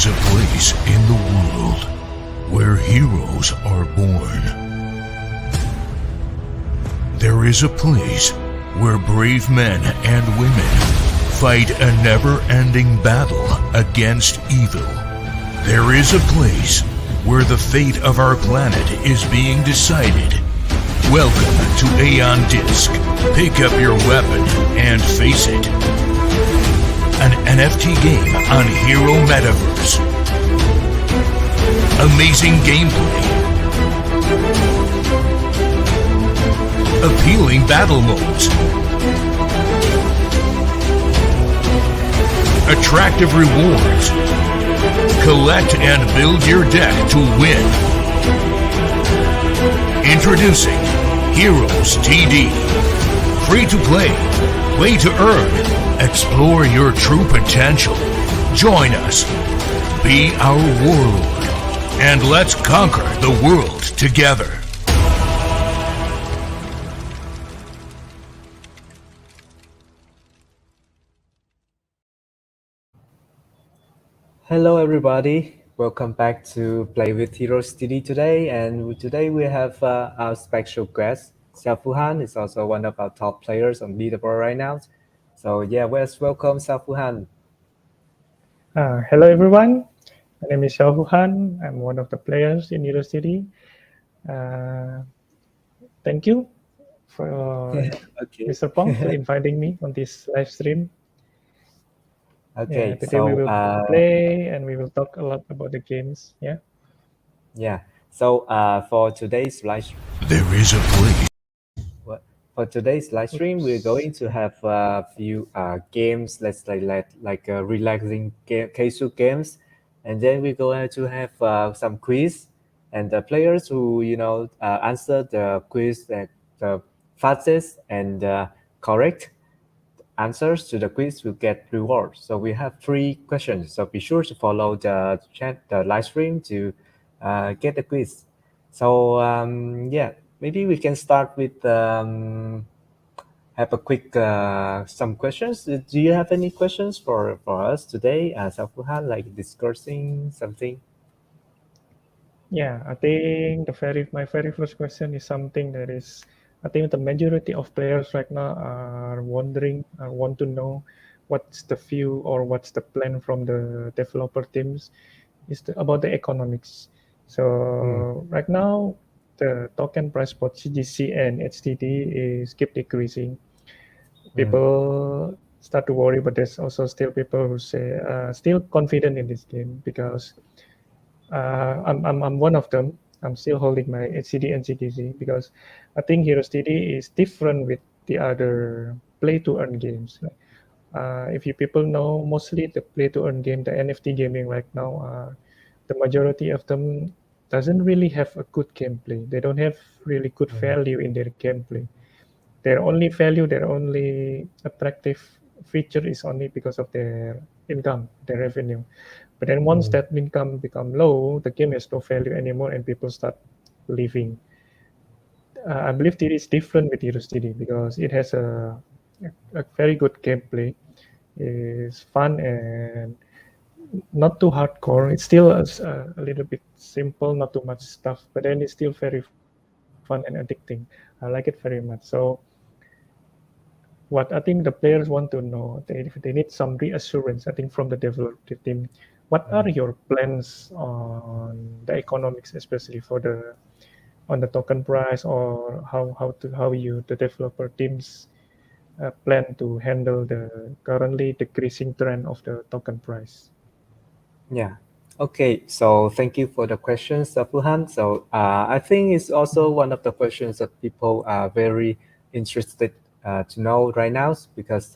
is a place in the world where heroes are born. There is a place where brave men and women fight a never-ending battle against evil. There is a place where the fate of our planet is being decided. Welcome to Aeon Disc. Pick up your weapon and face it. An NFT game on Heroes Metaverse. Amazing gameplay. Appealing battle modes. Attractive rewards. Collect and build your deck to win. Introducing HeroesTD. Free to play. Play to earn. Explore your true potential. Join us. Be our warlord. And let's conquer the world together. Hello everybody, welcome back to Play with HeroesTD today, and today we have our special guest, Xiaofuhan. Is also one of our top players on leaderboard right now. So yeah, let's welcome Xiaofuhan. Hello everyone, my name is Xiaofuhan. I'm one of the players in HeroesTD. Thank you for Mr. Phong for inviting me on this live stream. Okay, today we will play and we will talk a lot about the games. So for today's live stream, there is a place. For today's live stream, we're going to have a few games. Let's say like relaxing casual games, and then we're going to have some quiz. And the players who answer the quiz at the fastest and correct answers to the quiz will get rewards. So we have 3 questions. So be sure to follow the live stream to get the quiz. So maybe we can start with have a quick some questions. Do you have any questions for us today, Xiaofuhan, like discussing something? Yeah, I think my very first question is something that is, I think the majority of players right now are wondering, want to know what's the view or what's the plan from the developer teams about the economics. So right now, the token price for CGC and HTD is keep decreasing. People start to worry, but there's also still people who say still confident in this game because I'm one of them. I'm still holding my HTD and CGC because I think HeroesTD is different with the other play-to-earn games. If you people know, mostly the play-to-earn game, the NFT gaming right now, the majority of them doesn't really have a good gameplay. They don't have really good value in their gameplay. Their only value, their only attractive feature is only because of their income, their revenue. But then once that income become low, the game has no value anymore and people start leaving. I believe it is different with HeroesTD because it has a very good gameplay. It's fun and not too hardcore. It's still a little bit simple, not too much stuff, but then it's still very fun and addicting. I like it very much. So what I think the players want to know, they need some reassurance, I think, from the developer team. What are your plans on the economics, especially on the token price, or how the developer teams plan to handle the currently decreasing trend of the token price? Yeah. Okay. So thank you for the questions, Xiaofuhan. So I think it's also one of the questions that people are very interested to know right now because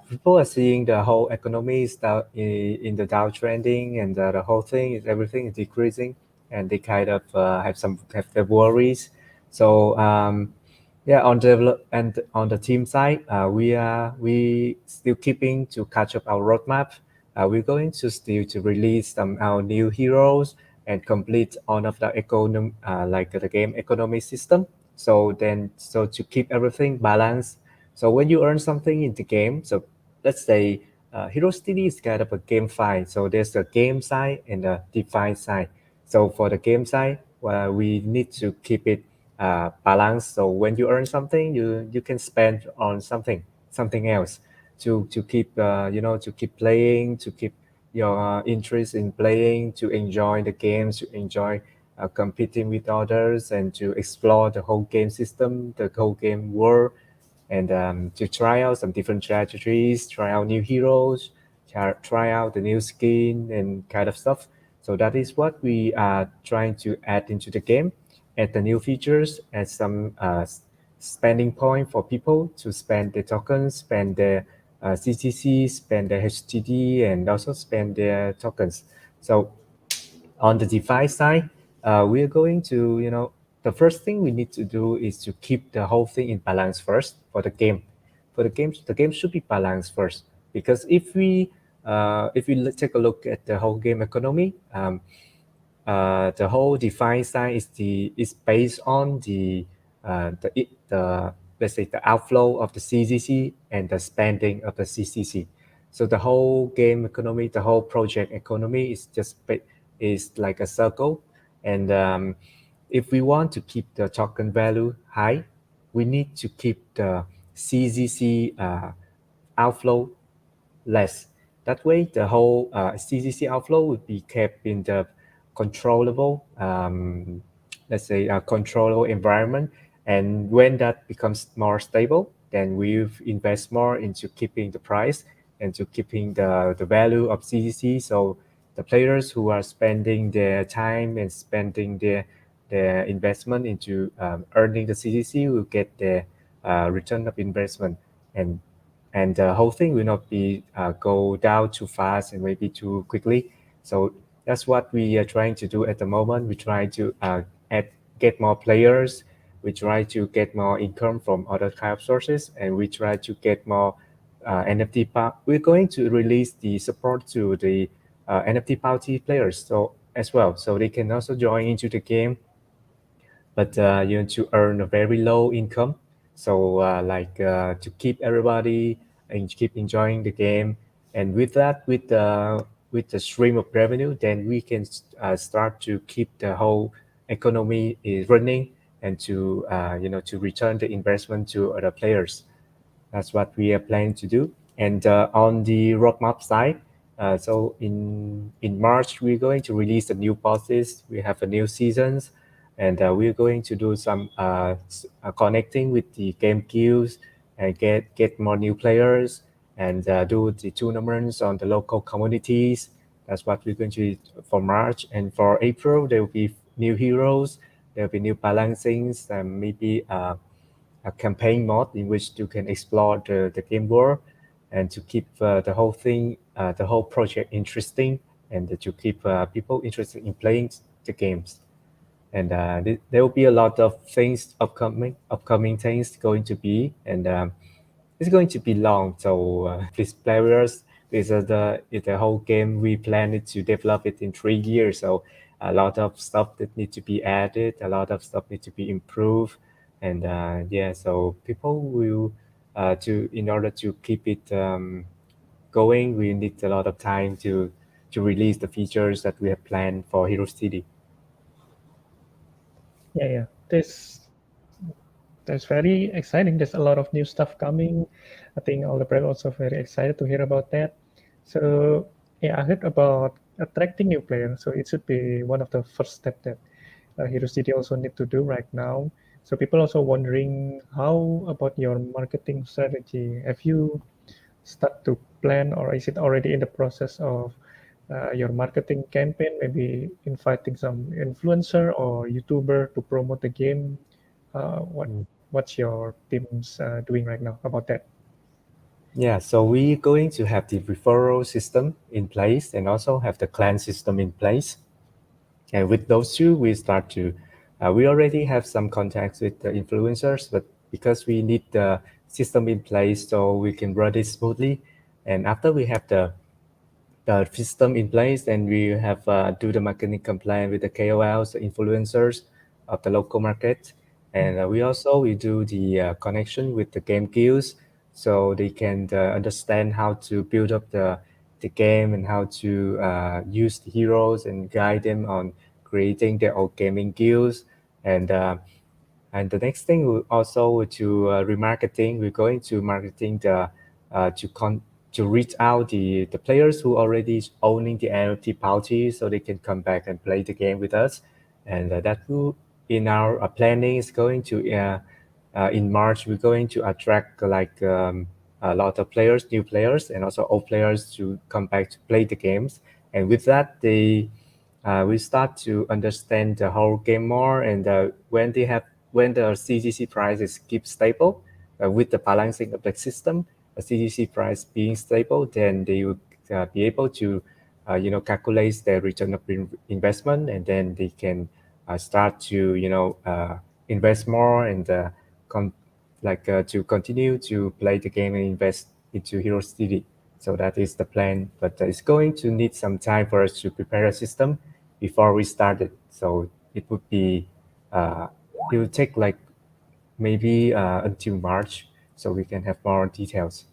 people are seeing the whole economy is down in the downtrending, and the whole thing is everything is decreasing, and they kind of have their worries. So on the team side, we still keeping to catch up our roadmap. We're going to still to release some our new heroes and complete all of the like the game economy system. So to keep everything balanced. So when you earn something in the game, so let's say HeroesTD is kind of a GameFi. So there's a game side and a DeFi side. So for the game side, we need to keep it balanced. So when you earn something, you can spend on something else to keep to keep playing, to keep your interest in playing, to enjoy the games, to enjoy competing with others, and to explore the whole game system, the whole game world, and to try out some different strategies, try out new heroes, try out the new skin and kind of stuff. So that is what we are trying to add into the game, add the new features, add some spending point for people to spend their tokens, spend their CCC, spend their HTD, and also spend their tokens. So on the DeFi side, we are going to, the first thing we need to do is to keep the whole thing in balance first for the game. For the game should be balanced first, because if we take a look at the whole game economy, the whole DeFi side is based on the let's say the outflow of the CCC and the spending of the CCC. So the whole game economy, the whole project economy is like a circle, and if we want to keep the token value high, we need to keep the CCC outflow less. That way, the whole CCC outflow would be kept in the controllable, let's say, a controllable environment. And when that becomes more stable, then we invest more into keeping the price and to keeping the value of CCC. So the players who are spending their time and spending their investment into earning the CCC will get the return of investment, and the whole thing will not be go down too fast and maybe too quickly. So that's what we are trying to do at the moment. We try to get more players. We try to get more income from other kind of sources, and we try to get more NFT. We're going to release the support to the NFT party players so as well, so they can also join into the game, but to earn a very low income. So to keep everybody and keep enjoying the game, and with that, with the stream of revenue, then we can start to keep the whole economy is running, and to to return the investment to other players. That's what we are planning to do. And on the roadmap side, so in March, we're going to release the new bosses. We have a new seasons, and we're going to do some connecting with the game guilds and get more new players, and do the tournaments on the local communities. That's what we're going to do for March. And for April, there will be new heroes. There will be new balancings, and maybe a campaign mode in which you can explore the game world, and to keep the whole thing, the whole project interesting, and to keep people interested in playing the games. And there will be a lot of things upcoming things going to be, and it's going to be long. So please play with us. This is the whole game. We plan it to develop it in 3 years. So a lot of stuff that need to be added, a lot of stuff need to be improved, and so people will in order to keep it going, we need a lot of time to release the features that we have planned for HeroesTD. Yeah. That's very exciting. There's a lot of new stuff coming. I think all the players also very excited to hear about that. So I heard about attracting new players. So it should be one of the first steps that HeroesTD also need to do right now. So people also wondering, how about your marketing strategy? Have you start to plan, or is it already in the process of your marketing campaign? Maybe inviting some influencer or YouTuber to promote the game. What's your teams doing right now about that? Yeah, so we're going to have the referral system in place, and also have the clan system in place. And with those two, we start to, we already have some contacts with the influencers, but because we need the system in place so we can run it smoothly. And after we have the system in place, and we have do the marketing campaign with the KOLs, the influencers of the local market. And we do the connection with the game guilds so they can understand how to build up the game and how to use the heroes and guide them on creating their own gaming guilds. And the next thing also to remarketing, we're going to marketing the to to reach out the players who already owning the NFT party, so they can come back and play the game with us. And that will in our planning is going to in March we're going to attract like a lot of players, new players, and also old players to come back to play the games. And with that, we start to understand the whole game more. And when the CGC prices keep stable with the balancing of the system, the CGC price being stable, then they will be able to calculate their return of investment, and then they can start to invest more and to continue to play the game and invest into HeroesTD. So that is the plan, but it's going to need some time for us to prepare a system before we start it. So it would be it will take like maybe until March, so we can have more details.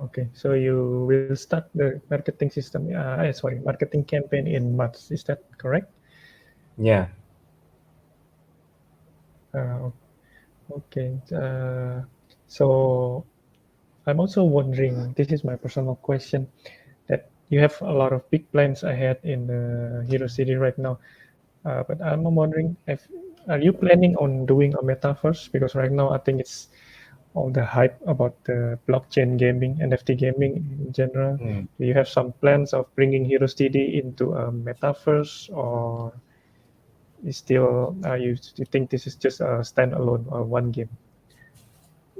Okay, so you will start the marketing system. Sorry, marketing campaign in March. Is that correct? Yeah. Okay. So I'm also wondering. This is my personal question. That you have a lot of big plans ahead in the HeroesTD right now. But I'm wondering if are you planning on doing a metaverse? Because right now I think it's all the hype about the blockchain gaming, NFT gaming in general. Mm. Do you have some plans of bringing HeroesTD into a metaverse, or is still you think this is just a standalone or one game?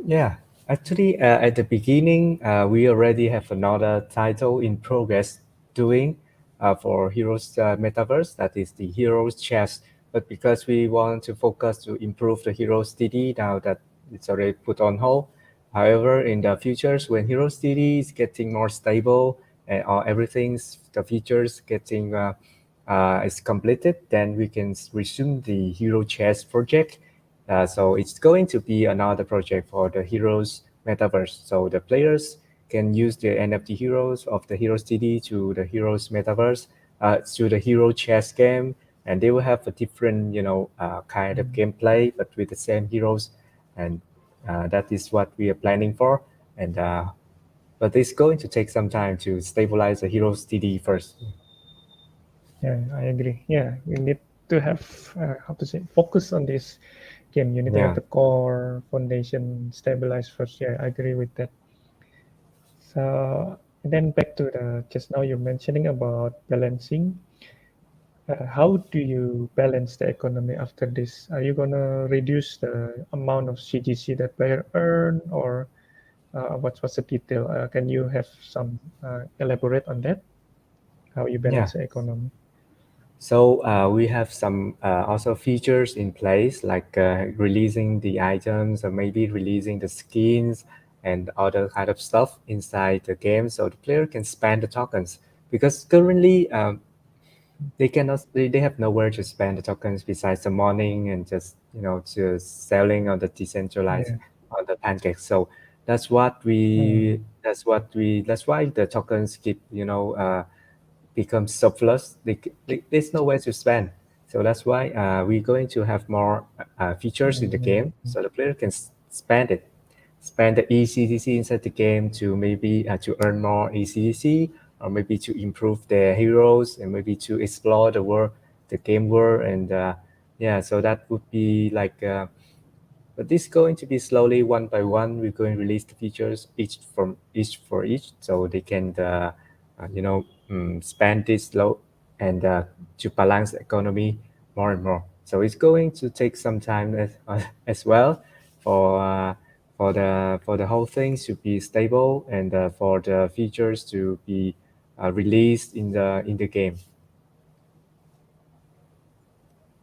Yeah, actually, at the beginning, we already have another title in progress doing for Heroes Metaverse, that is the Heroes Chess. But because we want to focus to improve the Heroes TD, now that it's already put on hold. However, in the futures, when Heroes TD is getting more stable or everything's the features getting is completed, then we can resume the Hero Chess project. So it's going to be another project for the Heroes Metaverse. So the players can use the NFT heroes of the Heroes TD to the Heroes Metaverse, to the Hero Chess game, and they will have a different, kind of gameplay, but with the same heroes, and that is what we are planning for. And but it's going to take some time to stabilize the Heroes TD first. Yeah, I agree. Yeah, we need to have how to say focus on this game. You need to have Yeah. the core foundation stabilized first. Yeah, I agree with that. So then back to the just now you're mentioning about balancing. How do you balance the economy after this? Are you gonna reduce the amount of CGC that player earn, or what's the detail? Can you have some elaborate on that? How you Yeah. balance the economy? So we have some also features in place, like releasing the items or maybe releasing the skins and other kind of stuff inside the game, so the player can spend the tokens. Because currently they cannot, they have nowhere to spend the tokens besides the mining and just just selling on the decentralized Yeah. on the pancakes. So that's why the tokens keep become surplus. There's nowhere to spend. So that's why we're going to have more features in the game, so the player can spend it, spend the ECDC inside the game to maybe to earn more ECDC, or maybe to improve their heroes, and maybe to explore the world, the game world, and yeah. So that would be like. But this is going to be slowly one by one. We're going to release the features each for each, so they can spend this low and to balance the economy more and more. So it's going to take some time as well for for the whole thing to be stable, and for the features to be released in the game.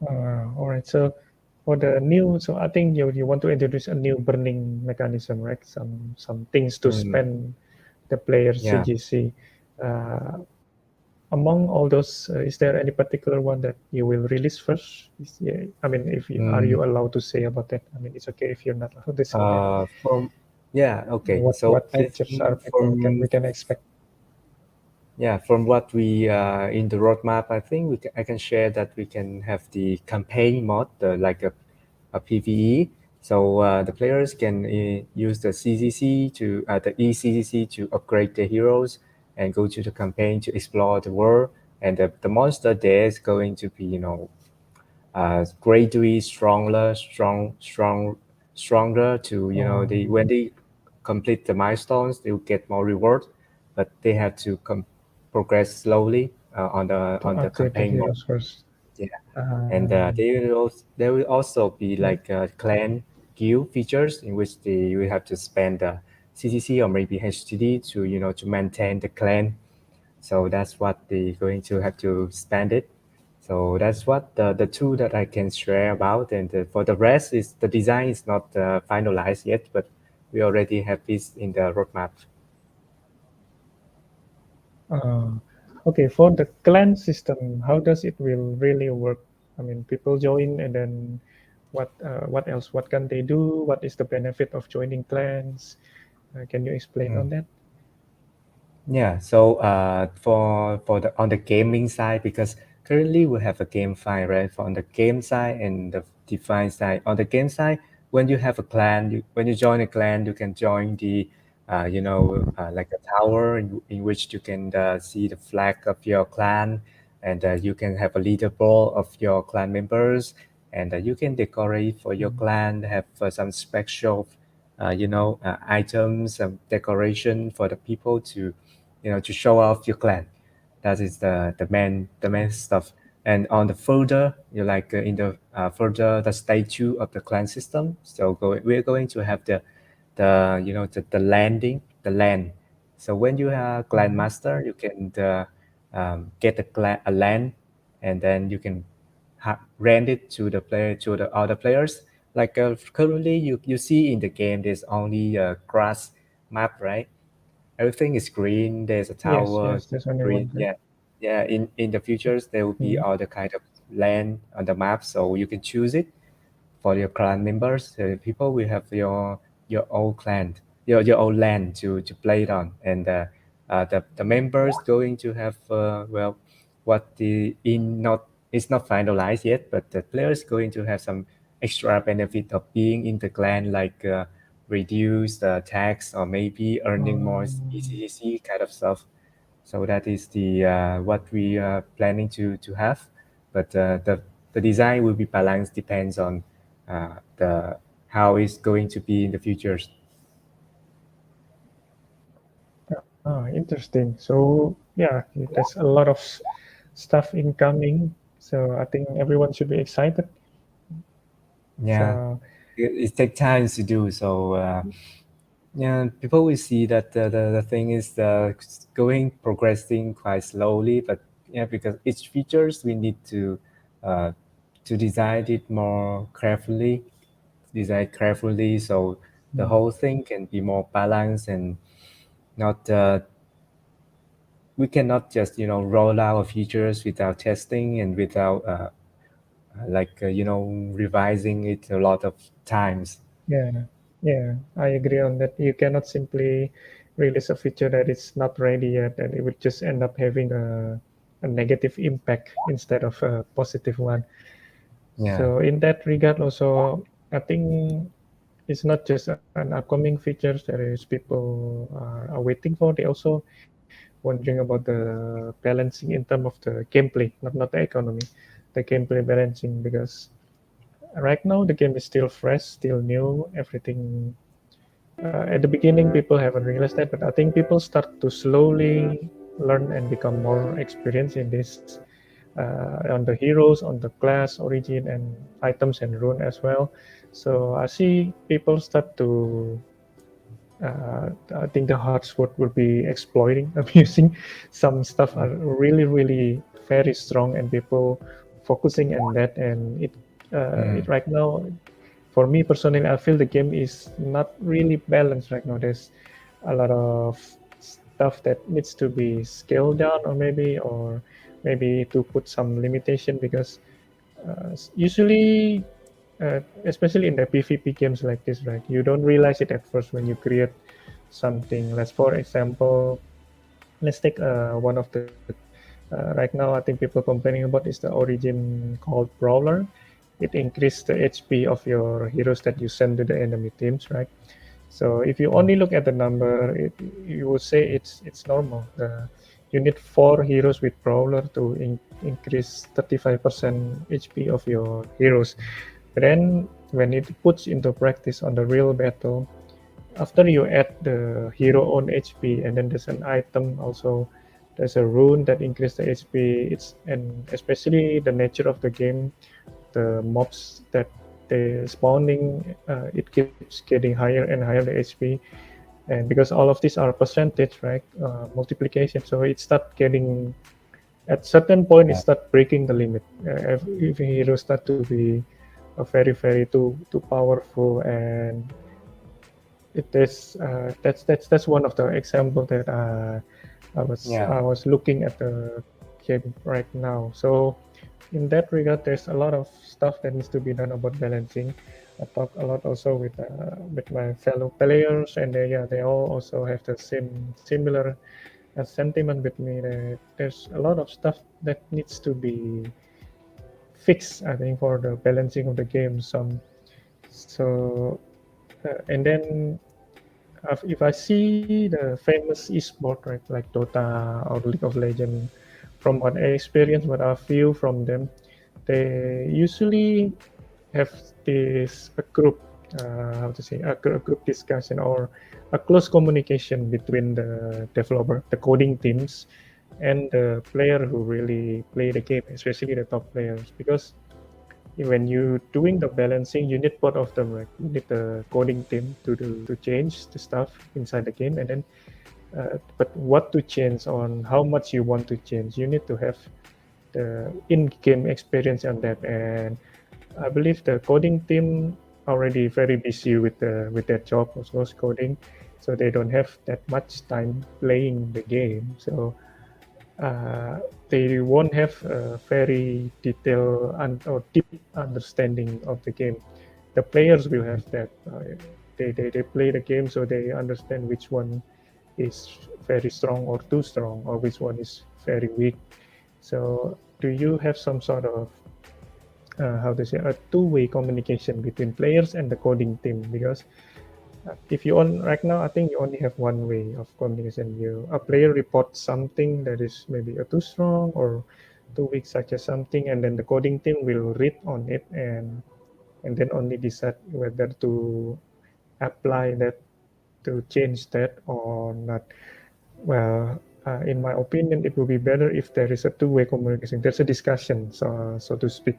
All right. So for the new, so I think you want to introduce a new burning mechanism, right? Some things to Mm, spend the player's yeah. CGC. Uh, among all those, is there any particular one that you will release first? I mean, if you, are you allowed to say about that? I mean, it's okay if you're not allowed to say that. Okay. So What I features think are people we can expect? from what we in the roadmap, I think I can share that we can have the campaign mode, like a PVE. So the players can use the CCC to the ECCC to upgrade their heroes and go to the campaign to explore the world. And the monster there is going to be, gradually stronger to, when they complete the milestones, they'll get more reward, but they have to progress slowly To on the upgrade the campaign mode. heroes first. Yeah, and there will also be like clan guild features in which you will have to spend CCC or maybe HTD to to maintain the clan. So that's what they're going to have to spend it. So that's what the two that I can share about. And for the rest, is the design is not finalized yet, but we already have this in the roadmap. Okay, for the clan system, how does it will really work? I mean, people join and then what else? What can they do? What is the benefit of joining clans? Can you explain on that? Yeah, so for the on the gaming side, because currently we have a game file, right? For on the game side and the define side. On the game side, when you have a clan, when you join a clan, you can join the like a tower in which you can see the flag of your clan, and you can have a leaderboard of your clan members, and you can decorate for your clan, have some special items, some decoration for the people to to show off your clan. That is the main stuff. And on the further, you like in the further the stage 2 of the clan system. So we're going to have the landing, the land. So when you are clan master, you can get a land, and then you can rent it to the other players. Like currently, you see in the game, there's only a grass map, right? Everything is green. There's a Yes, tower, yes, there's only green. one. Yeah. In the futures, there will be Mhm. all the kind of land on the map, so you can choose it for your clan members. People will have your own clan, your own land to play it on, and the members going to have what the in not it's not finalized yet, but the players going to have some extra benefit of being in the clan, like reduce the tax or maybe earning more ECC kind of stuff. So that is the what we are planning to have, but the design will be balanced, depends on the how it's going to be in the futures. Interesting. So yeah, there's a lot of stuff incoming. So I think everyone should be excited. Yeah, So it takes time to do so. Yeah, people will see that the thing is going progressing quite slowly, but yeah, because each features we need uh, to design it more carefully, so the whole thing can be more balanced and not we cannot just roll out features without testing and without revising it a lot of times. yeah, yeah, I agree on that. You cannot simply release a feature that is not ready yet, and it would just end up having a negative impact instead of a positive one. Yeah. So in that regard, also, I think it's not just an upcoming features. There is people are waiting for. They also wondering about the balancing in terms of the gameplay, not the economy, the gameplay balancing, because right now the game is still fresh, still new, everything. At the beginning, people haven't realized that, but I think people start to slowly learn and become more experienced in this on the heroes, on the class origin and items and rune as well. So I see people start to I think the Heartsword will be exploiting, abusing some stuff are really very strong, and people focusing on that. And it right now, for me personally, I feel the game is not really balanced right now. There's a lot of stuff that needs to be scaled down, or maybe to put some limitation, because usually, especially in the PvP games like this, right, you don't realize it at first when you create something. Let's, for example, let's take one of the right now I think people complaining about is the origin called Brawler. It increased the HP of your heroes that you send to the enemy teams, right? So if you only look at the number, you would say it's normal. You need 4 heroes with Brawler to increase 35% HP of your heroes. But then when it puts into practice on the real battle, after you add the hero own HP, and then there's an item also, there's a rune that increase the HP. And especially the nature of the game, the mobs that they spawning, it keeps getting higher and higher the HP, and because all of these are percentage, right, multiplication, so it start getting, at certain point it start breaking the limit. If heroes start to be very too powerful, and it is that's one of the example that I was looking at the game right now. So in that regard, there's a lot of stuff that needs to be done about balancing. I talk a lot also with my fellow players, and they all also have the similar sentiment with me, that there's a lot of stuff that needs to be fixed, I think, for the balancing of the game. And then if I see the famous esport, right, like Dota or League of Legends, from what I experience, what I feel from them, they usually have this a group, a group discussion or a close communication between the developer, the coding teams, and the player who really play the game, especially the top players, because when you doing the balancing, you need both of them, right? You need the coding team to change the stuff inside the game, and then but what to change, on how much you want to change, you need to have the in-game experience on that. And I believe the coding team already very busy with their job of source coding, so they don't have that much time playing the game. So they won't have a very detailed or deep understanding of the game. The players will have that. They play the game, so they understand which one is very strong or too strong, or which one is very weak. So do you have some sort of a two-way communication between players and the coding team? Because if you right now, I think you only have one way of communication. A player reports something that is maybe too strong or too weak, such as something, and then the coding team will read on it and then only decide whether to apply that, to change that or not. Well, in my opinion, it would be better if there is a two-way communication. There's a discussion, so to speak,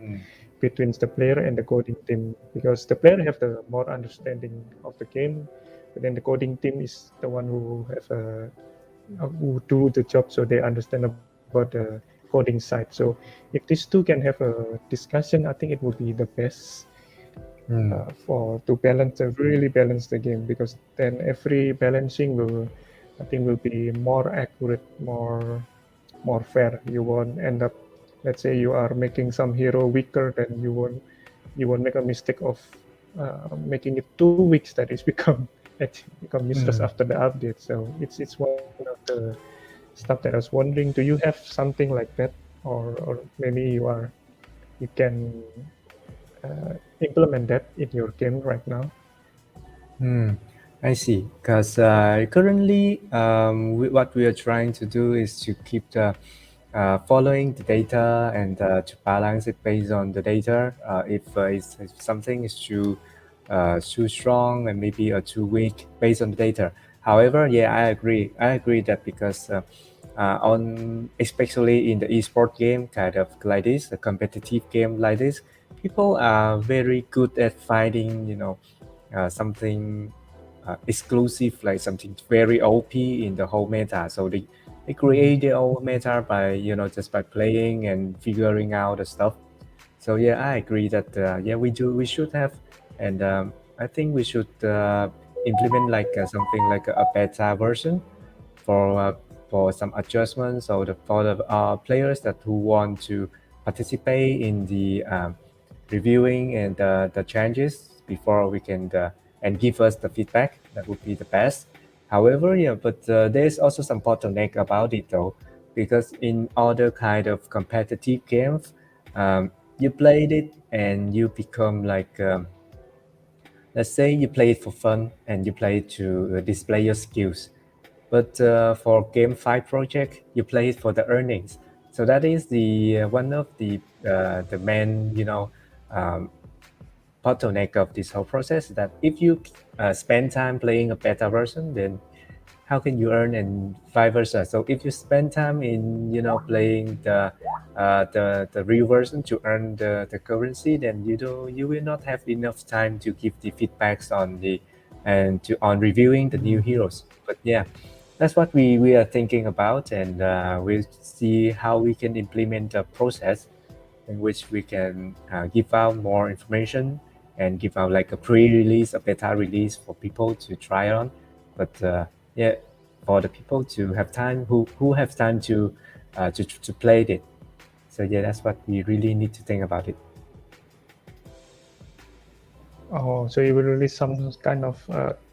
between the player and the coding team, because the player have the more understanding of the game, but then the coding team is the one who who do the job, so they understand about the coding side. So if these two can have a discussion, I think it would be the best to really balance the game, because then every balancing will be more accurate, more fair. You won't end up, let's say you are making some hero weaker, then you won't make a mistake of making it too weak that it's become useless after the update. So it's one of the stuff that I was wondering, do you have something like that, or maybe you can implement that in your game right now? I see. Because currently, what we are trying to do is to keep the following the data and to balance it based on the data. If something is too strong and maybe too weak based on the data. However, yeah, I agree. I agree that because on especially in the esport game, kind of like this, a competitive game like this, people are very good at finding, something exclusive, like something very OP in the whole meta. So they create their own meta by just by playing and figuring out the stuff. So yeah, I agree that we should have, and I think we should implement like something like a beta version for some adjustments or for the players that who want to participate in the reviewing and the changes before we can and give us the feedback. That would be the best. However, yeah, but there's also some bottleneck about it though, because in other kind of competitive games, you played it and you become like, let's say you play it for fun and you play it to display your skills. But for GameFi project, you play it for the earnings. So that is the one of the main, bottleneck of this whole process. That if you spend time playing a beta version, then how can you earn, and vice versa. So if you spend time in playing the real version to earn the currency, then you will not have enough time to give the feedbacks on reviewing the new heroes. But yeah, that's what we are thinking about, and we'll see how we can implement a process in which we can give out more information and give out like a pre-release, a beta release for people to try on. But yeah, for the people to have time who have time to play it. So yeah, that's what we really need to think about it. Oh, so you will release some kind of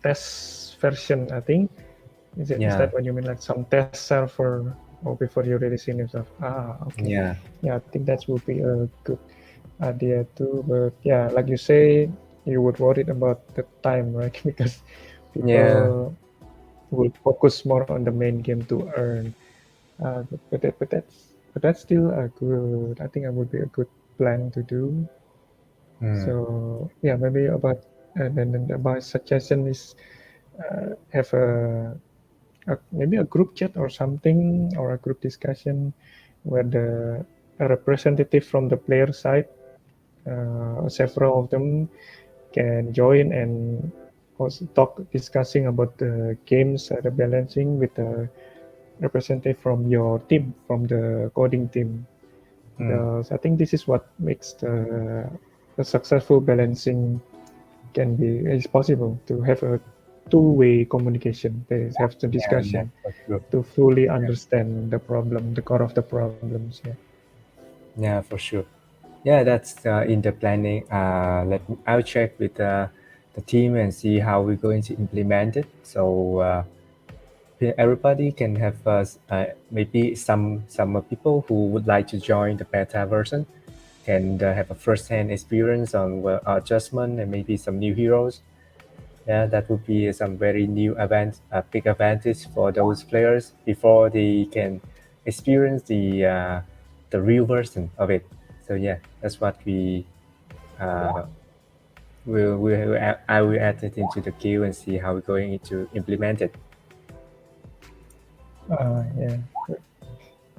test version, I think. Is that what you mean, like some test server or before you releasing yourself? Okay. Yeah, I think that would be a good idea too. But yeah, like you say, you would worried about the time, right? Because people will focus more on the main game to earn. But that's still a good. I think it would be a good plan to do. So yeah, maybe about then about suggestion is have maybe a group chat or something, or a group discussion where a representative from the player side, several of them can join and also discussing about the games, the balancing with the representative from your team, from the coding team. Because I think this is what makes the successful balancing is possible, to have a two-way communication. They have the discussion to fully understand the problem, the core of the problems. Yeah, for sure. Yeah, that's in the planning. I'll check with the team and see how we're going to implement it. So everybody can have maybe some people who would like to join the beta version can have a first-hand experience on adjustment and maybe some new heroes. Yeah, that would be some very new big advantage for those players before they can experience the real version of it. So yeah, that's what I will add it into the queue and see how we're going to implement it. Yeah.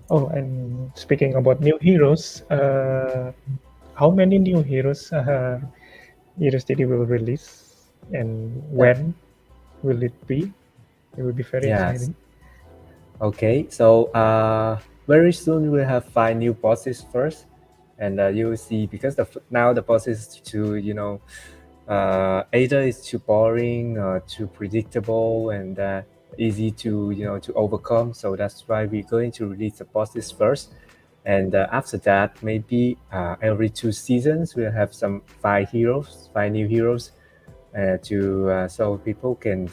Oh, and speaking about new heroes, how many new heroes HeroesTD will release, and when will it be? It will be very exciting. Okay, so very soon we'll have 5 new bosses first, and you will see, because now the bosses too, either it's too boring or too predictable and easy to to overcome. So that's why we're going to release the bosses first, and after that, maybe every 2 seasons we'll have some 5 new heroes, so people can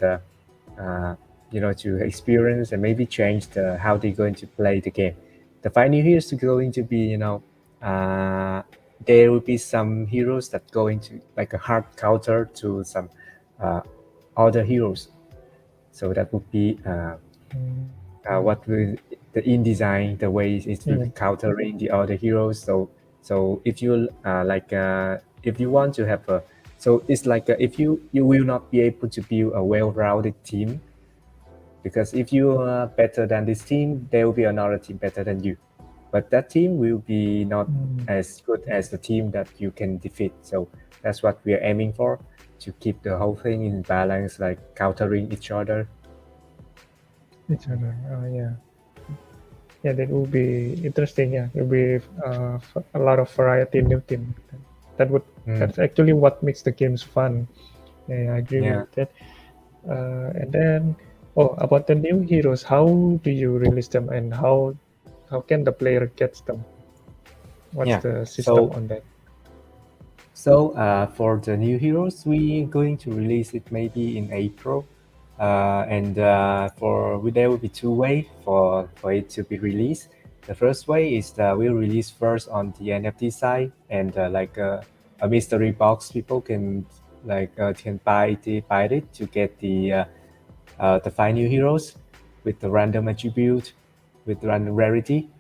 to experience and maybe change how they're going to play the game. The 5 new heroes are going to be there will be some heroes that going to like a hard counter to some other heroes. So that would be what will the InDesign, the way it will be countering the other heroes. So if you if you want to have it's like if you will not be able to build a well-rounded team, because if you are better than this team, there will be another team better than you. But that team will be not as good as the team that you can defeat. So that's what we are aiming for, to keep the whole thing in balance, like countering each other. Yeah, that will be interesting. Yeah, there will be a lot of variety in new team. That's actually what makes the games fun. Yeah, I agree with that. And then Oh, about the new heroes, how do you release them, and how can the player get them? What's Yeah. the system So on that? for the new heroes, we're going to release it maybe in April, and there will be two ways for it to be released. The first way is that we'll release first on the NFT side, and a mystery box. People can can buy it to get the 5 new heroes with the random attribute, with random rarity.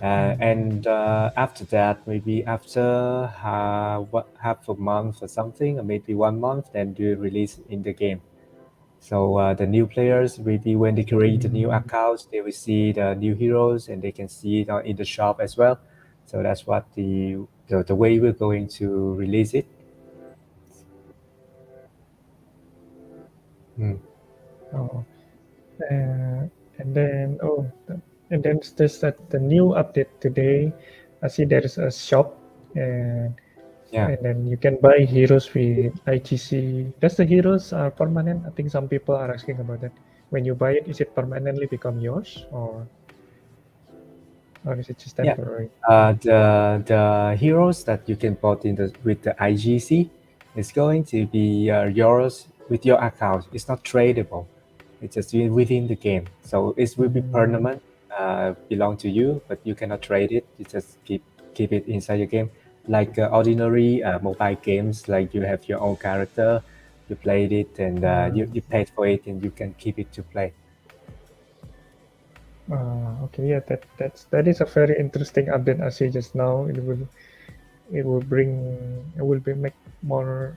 And after that, maybe after half a month or something, or maybe 1 month, then do release in the game. So the new players, maybe when they create the new accounts, they will see the new heroes and they can see it in the shop as well. So that's what the way we're going to release it. Mm. Oh, and then and then there's the new update today. I see there's a shop, and Yeah. then you can buy heroes with IGC. Does the heroes are permanent? I think some people are asking about that. When you buy it, is it permanently become yours, or is it just Yeah. temporary? The heroes that you can bought with the IGC is going to be yours with your account. It's not tradable. It's just within the game. So it will be permanent, belong to you, but you cannot trade it. You just keep it inside your game. Like ordinary mobile games, like you have your own character, you played it, and you paid for it, and you can keep it to play. Okay, yeah, that is a very interesting update. I see just now. It will bring it will be make more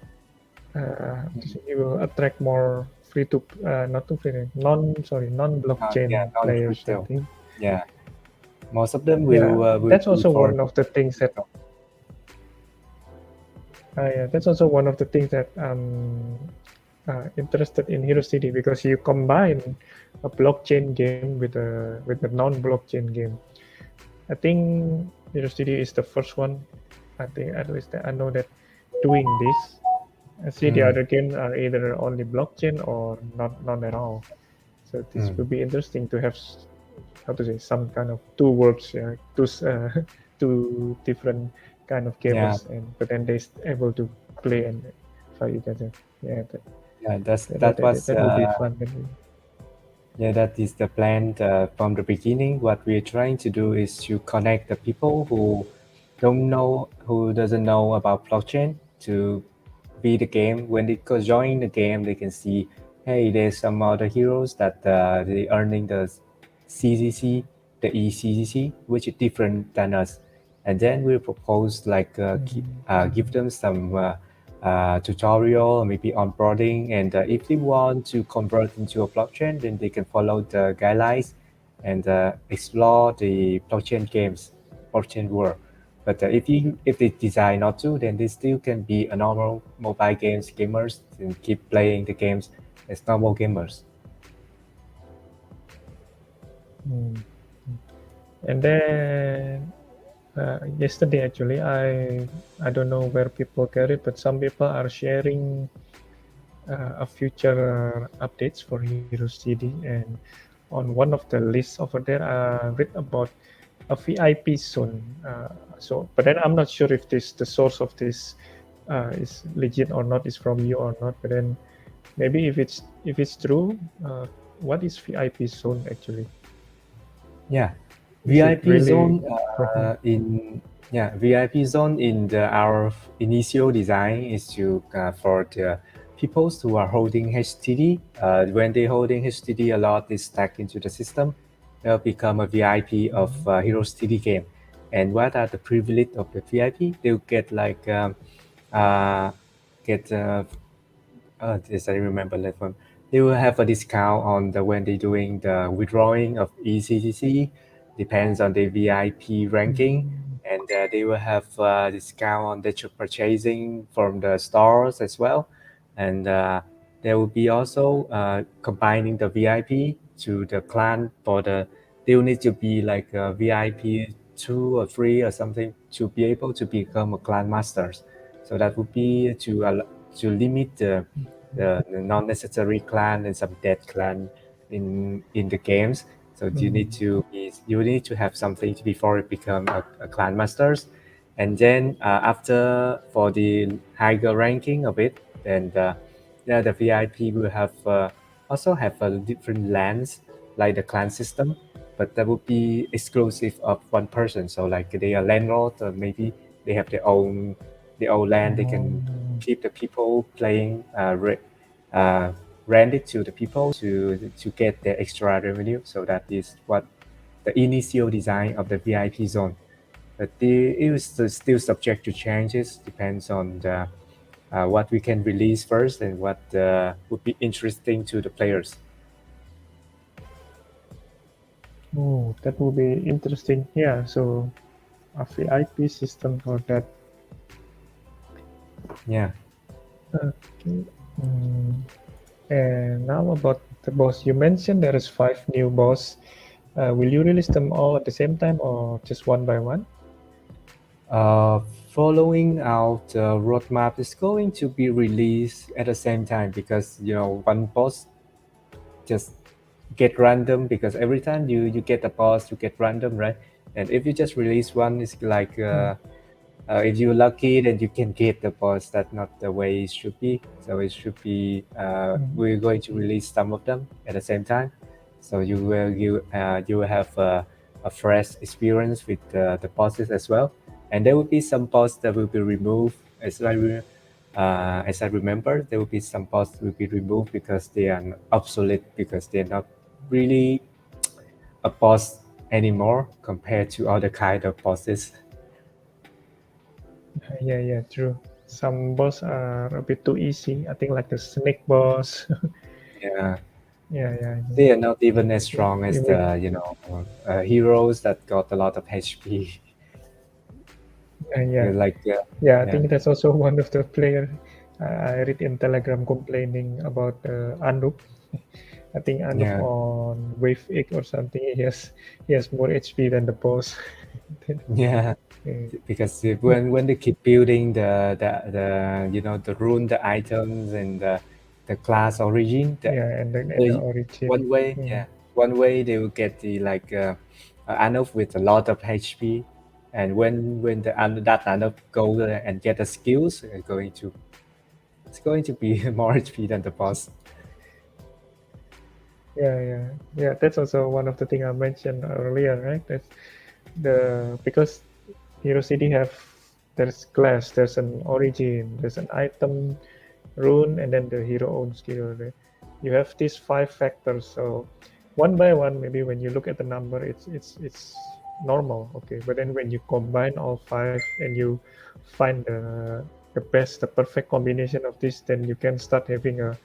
it will attract more free to not to free non Yeah, blockchain players, I non-crypto. think. Yeah, most of them Yeah, will that's be also for one of the things that yeah, that's also one of the things that I'm interested in HeroesTD, because you combine a blockchain game with a non-blockchain game. I think HeroesTD is the first one. I think at least I know that doing this. I see the Mm, other games are either only blockchain or not at all. So this mm. will be interesting to have how to say some kind of two worlds, yeah, two different kind of Yeah, gamers, and but then they able to play and fight each other. Yeah, yeah, that will be fun. that is the plan from the beginning. What we're trying to do is to connect the people who doesn't know about blockchain to be the game. When they go join the game, they can see, hey, there's some other heroes that they earning the CCC, the ECCC, which is different than us. And then we propose give them some tutorial, maybe onboarding, and if they want to convert into a blockchain, then they can follow the guidelines and explore the blockchain world. But if they decide not to, then they still can be a normal mobile games gamers and keep playing the games as normal gamers. Mm. And then yesterday, actually, I don't know where people get it, but some people are sharing a future updates for Heroes CD, and on one of the lists over there, I read about a VIP zone. But then I'm not sure if the source of this is legit or not, is from you or not. But then maybe if it's true, what is VIP zone actually? Yeah, Is it VIP really zone from? VIP zone in our initial design is to for the people who are holding HTD. When they holding HTD a lot is stacked into the system, they'll become a VIP of Heroes TD game. And what are the privilege of the VIP? They'll get uh, get yes, I remember that one. They will have a discount on the when they're doing the withdrawing of ECCC, depends on the VIP ranking, and they will have a discount on the purchasing from the stores as well, and there will be also combining the VIP to the clan for the. They will need to be like a VIP 2 or 3 or something to be able to become a clan masters. So that would be to limit the non-necessary clan and some dead clan in the games. So you need to have something before it become a clan masters, and then after for the higher ranking of it, then the VIP will have also have a different lands like the clan system, but that would be exclusive of one person. So like they are landlords, or maybe they have their own land. They can keep the people playing, rent it to the people to get their extra revenue. So that is what the initial design of the VIP zone. But it is still subject to changes. Depends on what we can release first and what would be interesting to the players. Oh, that will be interesting. Yeah, so a VIP system for that. Yeah. Okay. And now about the boss. You mentioned there is 5 new boss. Will you release them all at the same time or just one by one? Following out the roadmap is going to be released at the same time, because one boss just get random, because every time you get a boss you get random, right? And if you just release one, it's like if you're lucky then you can get the boss. That's not the way it should be. So it should be we're going to release some of them at the same time, so you will have a fresh experience with the bosses as well. And there will be some boss that will be removed, as I remember. There will be some boss will be removed because they are obsolete, because they're not really a boss anymore compared to other kind of bosses. Yeah, true. Some boss are a bit too easy. I think like the snake boss. Yeah, yeah. they are not even as strong as Even, the heroes that got a lot of HP. yeah. Like Yeah, I yeah, think that's also one of the player I read in Telegram complaining about Anup. I think Anup yeah, on Wave 8 or something. He has more HP than the boss. yeah. Yeah, Because when they keep building the rune, the items, and the class origin, and the the origin. one way they will get the Anov with a lot of HP, and when that Anov go and get the skills, it's going to be more HP than the boss. Yeah. That's also one of the things I mentioned earlier, right? That's because HeroesTD there's class, there's an origin, there's an item, rune, and then the hero own skill. Right? You have these 5 factors. So one by one, maybe when you look at the number, it's normal, okay. But then when you combine all 5 and you find the perfect combination of this, then you can start having a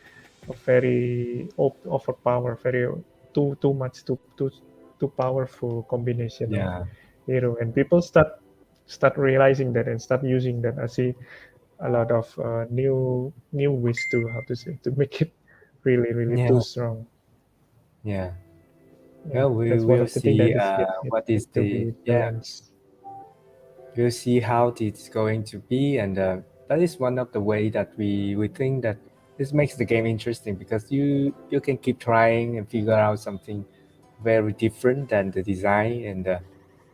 very overpower, very too much, too powerful combination of Yeah, hero, and people start realizing that and start using that. I see a lot of new ways to, how to say, to make it really too yeah, strong. yeah. Yeah, Well, we that's one will of the things that see is what need is to be yeah. balanced. We'll see how it's going to be, and that is one of the way that we think that this makes the game interesting, because you can keep trying and figure out something very different than the design, and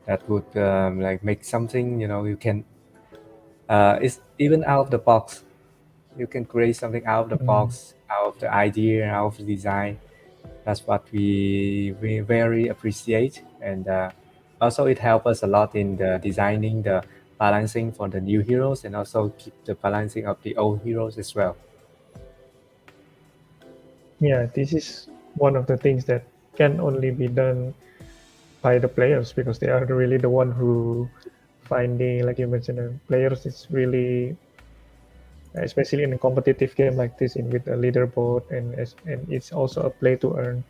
that would like make something you can it's even out of the box. You can create something out of the Mm. box, out of the idea, out of the design. That's what we very appreciate, and also it helps us a lot in the designing the balancing for the new heroes, and also keep the balancing of the old heroes as well. Yeah, this is one of the things that can only be done by the players, because they are really the one who finding, like you mentioned, players is really, especially in a competitive game like this, in with a leaderboard, and it's also a play to earn.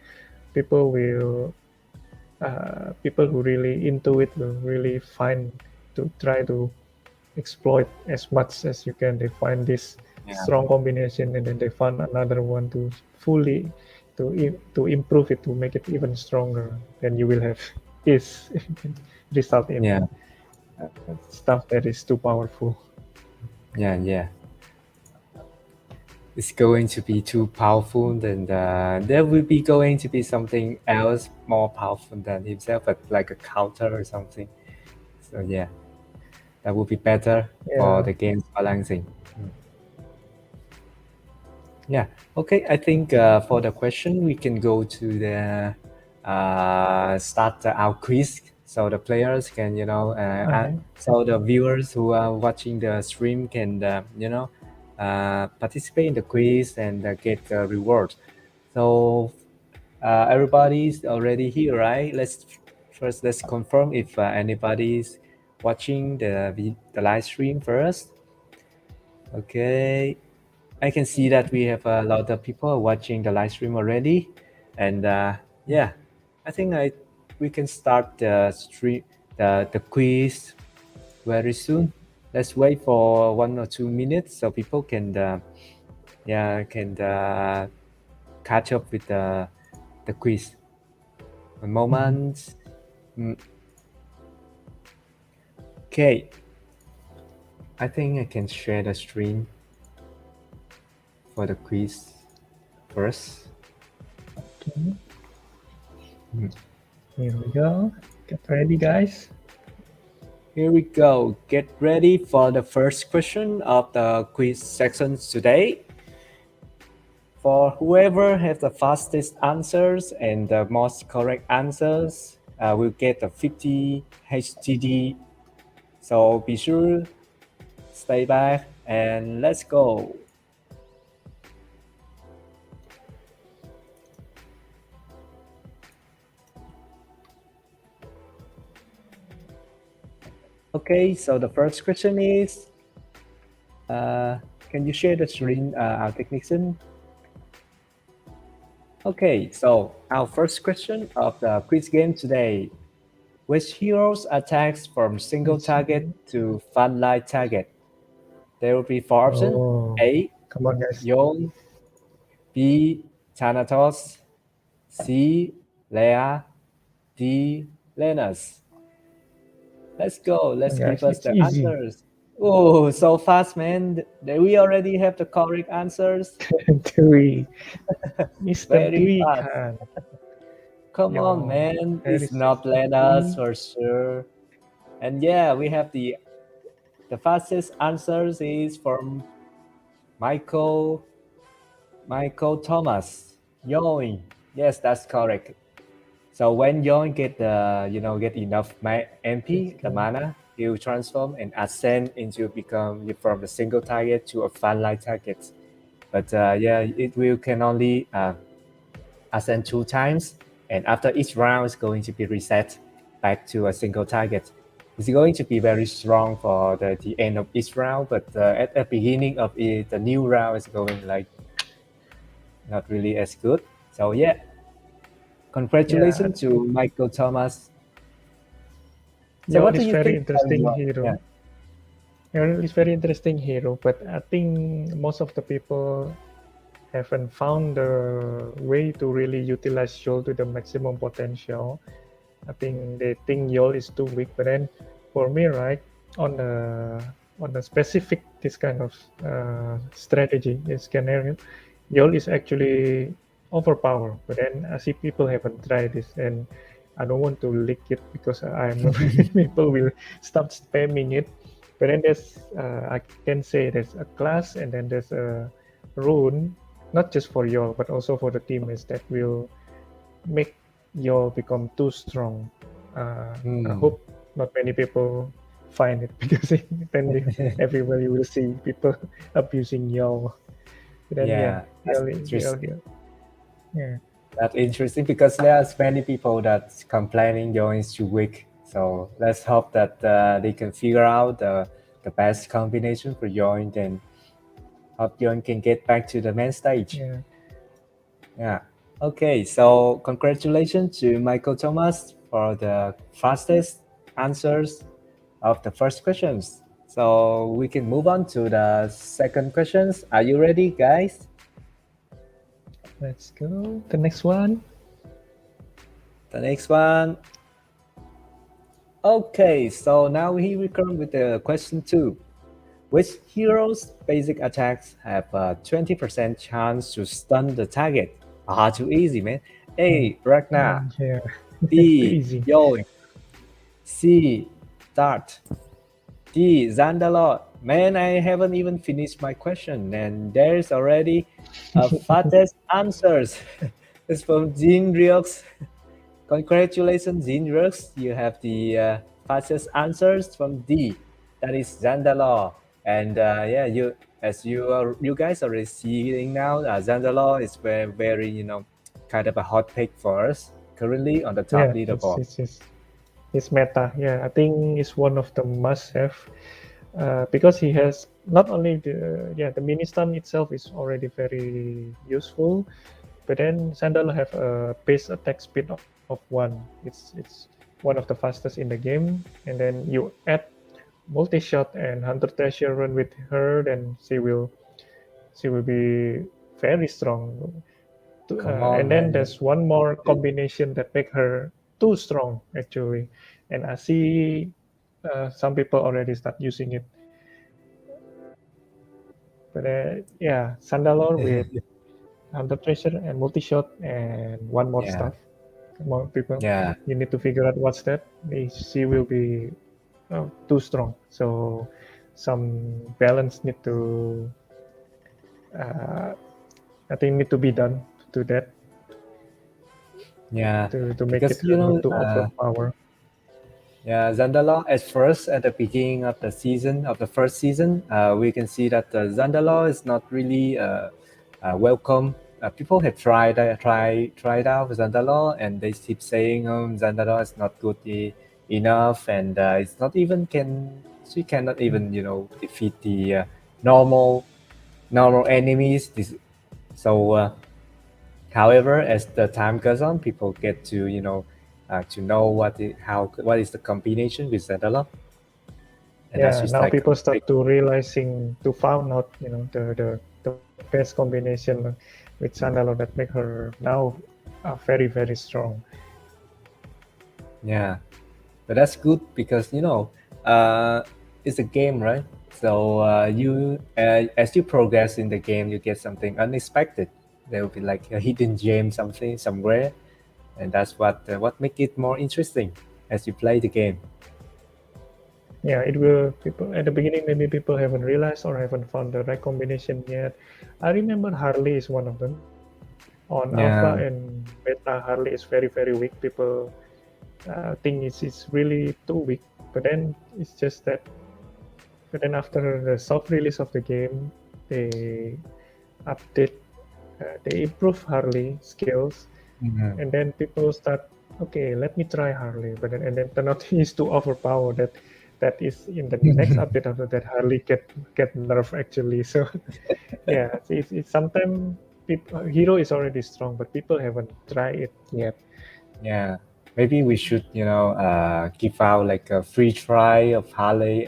People will people who really into it will really find to try to exploit as much as you can. They find this Yeah, strong combination, and then they find another one to fully to improve it, to make it even stronger. Then you will have this result in yeah, stuff that is too powerful. yeah, yeah. it's going to be too powerful, then there will be going to be something else more powerful than himself, but like a counter or something. So yeah, that would be better for Yeah. the game's balancing. Yeah. Okay. I think for the question, we can go to the start our quiz, so the players can, Okay. so the viewers who are watching the stream can, participate in the quiz and get the reward. So everybody's already here, right? Let's confirm if anybody's watching the live stream first. Okay. I can see that we have a lot of people watching the live stream already, and yeah, I think we can start the stream the quiz very soon. Let's wait for 1 or 2 minutes so people can catch up with the quiz. A moment. Okay, I think I can share the screen for the quiz first. Okay. Here we go. Get ready, guys. Here we go. Get ready for the first question of the quiz section today. For whoever has the fastest answers and the most correct answers will get the 50 HTD. So be sure, stay back, and let's go. Okay, so the first question is, can you share the screen, our technician? Okay, so our first question of the quiz game today. Which heroes attacks from single target to fun light target? There will be 4 options. Oh, A. come on, guys. Yon. B. Thanatos. C. Leia. D. Lenus. Let's go. Let's Guys, give us it's the easy. answers. Oh, so fast, man. We already have the correct answers. Dewey. Mr. Very Dewey fast. Khan. Come on, Yo, man. very It's not sexy. Lenus for sure. And yeah, we have the fastest answers is from Michael Thomas. Yoin. Yes, that's correct. So when Yoin get get enough MP, the mana, he will transform and ascend into become from a single target to a fun light target. But yeah, it will can only ascend 2 times, and after each round is going to be reset back to a single target. It's going to be very strong for the end of each round, but at the beginning of the new round is going like not really as good. So yeah, congratulations to Michael Thomas. So what Yon do is you very think? interesting Yeah. hero. Yon is very interesting hero, but I think most of the people haven't found the way to really utilize Yol to the maximum potential. I think they think Yol is too weak, but then for me, right, on the specific this kind of strategy, this scenario, Yol is actually overpowered. But then I see people haven't tried this, and I don't want to leak it because I'm afraid people will start spamming it. But then there's I can say there's a class, and then there's a rune, not just for Yol but also for the teammates that will make Yol become too strong. I hope not many people find it because then everywhere you will see people abusing Yol. But then Yeah, that's Yol, interesting. yeah. That's interesting because there's many people that's complaining Yoin is too weak. So let's hope that they can figure out the best combination for Yoin, and hope Yoin can get back to the main stage. Yeah. Yeah. Okay, so congratulations to Michael Thomas for the fastest answers of the first questions. So we can move on to the second questions. Are you ready, guys? Let's go. The next one. The next one. Okay, so now here we come with the question 2. Which heroes' basic attacks have a 20% chance to stun the target? Too easy, man. A. Ragnar. Yeah, too B. easy. Yoink. C. Dart. D. Zandalot. Man, I haven't even finished my question, and there's already a fattest answers. It's from Jean Riox. Congratulations, Jean Riox. You have the fastest answers from D. That is Zandalot. And yeah, you guys are seeing now, Zandalot is very, very, kind of a hot pick for us currently on the top Yeah, leaderboard. it's meta. Yeah, I think it's one of the must-have because he has not only the mini stun itself is already very useful, but then Sandal have a base attack speed of 1. It's one of the fastest in the game, and then you add multi-shot and Hunter Treasure run with her, then she will be very strong. Come on, And then man. there's one more combination that make her too strong actually, and I see some people already start using it. But yeah, Sandalor with Hunter Treasure and multi-shot and one more Yeah, stuff. More people, yeah, you need to figure out what's that. She will be too strong, so some balance need to I think need to be done to that yeah. to make Because it not too overpower. yeah, Zandalor at first at the beginning of the season of the first season, we can see that Zandalor is not really welcome. People have tried out Zandalor, and they keep saying Zandalor is not good enough, and it's not even she cannot even defeat the normal enemies. So however, as the time goes on, people get to know what is the combination with Zendala, and that's Yeah, just now like people a big, start to realizing to found out the best combination with Sandalo that make her now very very strong. yeah. But that's good because it's a game, right? So you as you progress in the game, you get something unexpected. There will be like a hidden gem, something somewhere, and that's what make it more interesting as you play the game. Yeah, it will. People at the beginning maybe people haven't realized or haven't found the right combination yet. I remember Harley is one of them. On Alpha Yeah, and Beta, Harley is very very weak. People think it's really too weak, but then it's just that. But then after the soft release of the game, they update, they improve Harley skills, mhm. and then people start, okay, let me try Harley, but then and then turn out he's too overpowered. That is in the next update after that Harley get nerfed actually. So yeah, it's sometimes hero is already strong, but people haven't tried it yet. Yeah, maybe we should, give out like a free try of Harley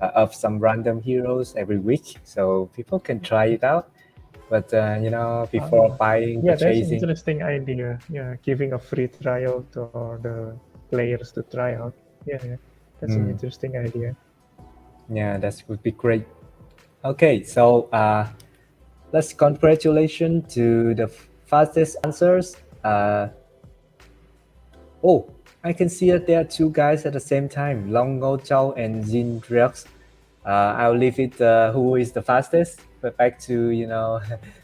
of some random heroes every week, so people can try it out. But before Uh, buying, yeah, that's an purchasing, interesting idea. Yeah, giving a free trial to the players to try out. Yeah, that's an mm, interesting idea. yeah, that would be great. Okay, so let's congratulations to the fastest answers. Oh, I can see that there are two guys at the same time, Long Ngô Châu and Jin Drux. I'll leave it who is the fastest. But back to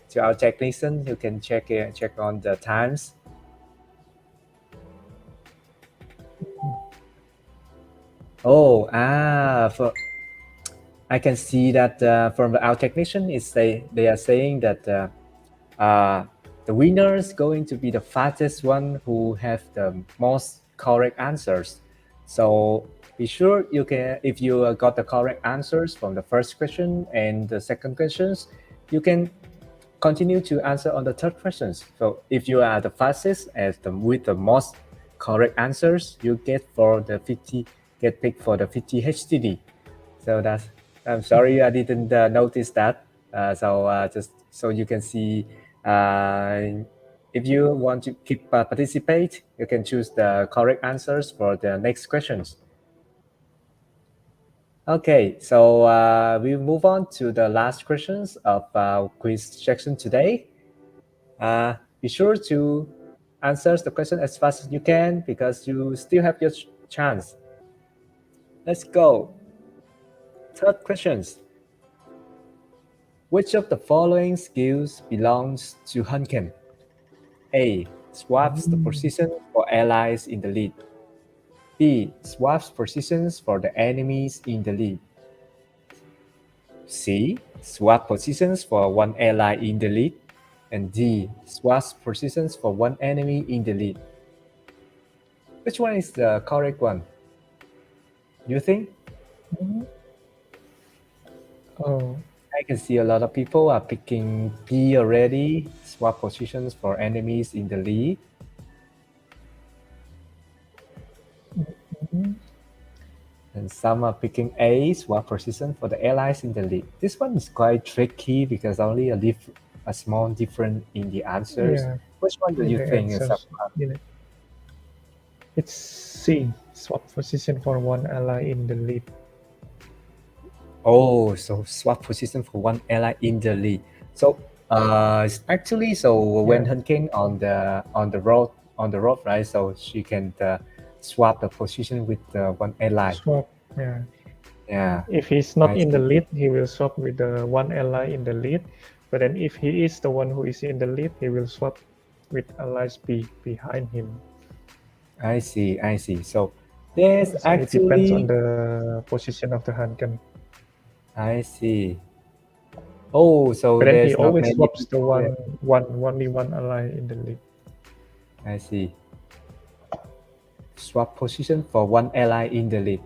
to our technician, you can check on the times. Oh, for I can see that from our technician is they are saying that the winner is going to be the fastest one who have the most correct answers. So be sure you can, if you got the correct answers from the first question and the second questions, you can continue to answer on the third questions. So if you are the fastest with the most correct answers, you get picked for the 50 HTD. So I'm sorry I didn't notice that. Just so you can see, if you want to keep participate, you can choose the correct answers for the next questions. Okay, so we move on to the last questions of our quiz section today. Be sure to answer the question as fast as you can because you still have your chance. Let's go. Third questions. Which of the following skills belongs to Hunkin? A. Swaps the position for allies in the lead. B. Swaps positions for the enemies in the lead. C. Swap positions for one ally in the lead. And D. Swaps positions for one enemy in the lead. Which one is the correct one? You think? Oh, I can see a lot of people are picking B already. Swap positions for enemies in the lead. And some are picking A, swap position for the allies in the lead. This one is quite tricky because only a small difference in the answers. yeah. Which one do In you the think is answers, it's C. Swap position for one ally in the lead. Oh, so swap position for one ally in the lead. So it's actually when Yeah. Hunking on the road, right? So she can swap the position with one ally. Swap. Yeah. Yeah. If he's not I in the see. lead, he will swap with the one ally in the lead. But then if he is the one who is in the lead, he will swap with allies behind him. I see. So there's So it depends on actually. the position of the Hanken. I see. Oh, so But then he there's not always many swaps the people there. only one ally in the lead. I see. Swap position for one ally in the lead.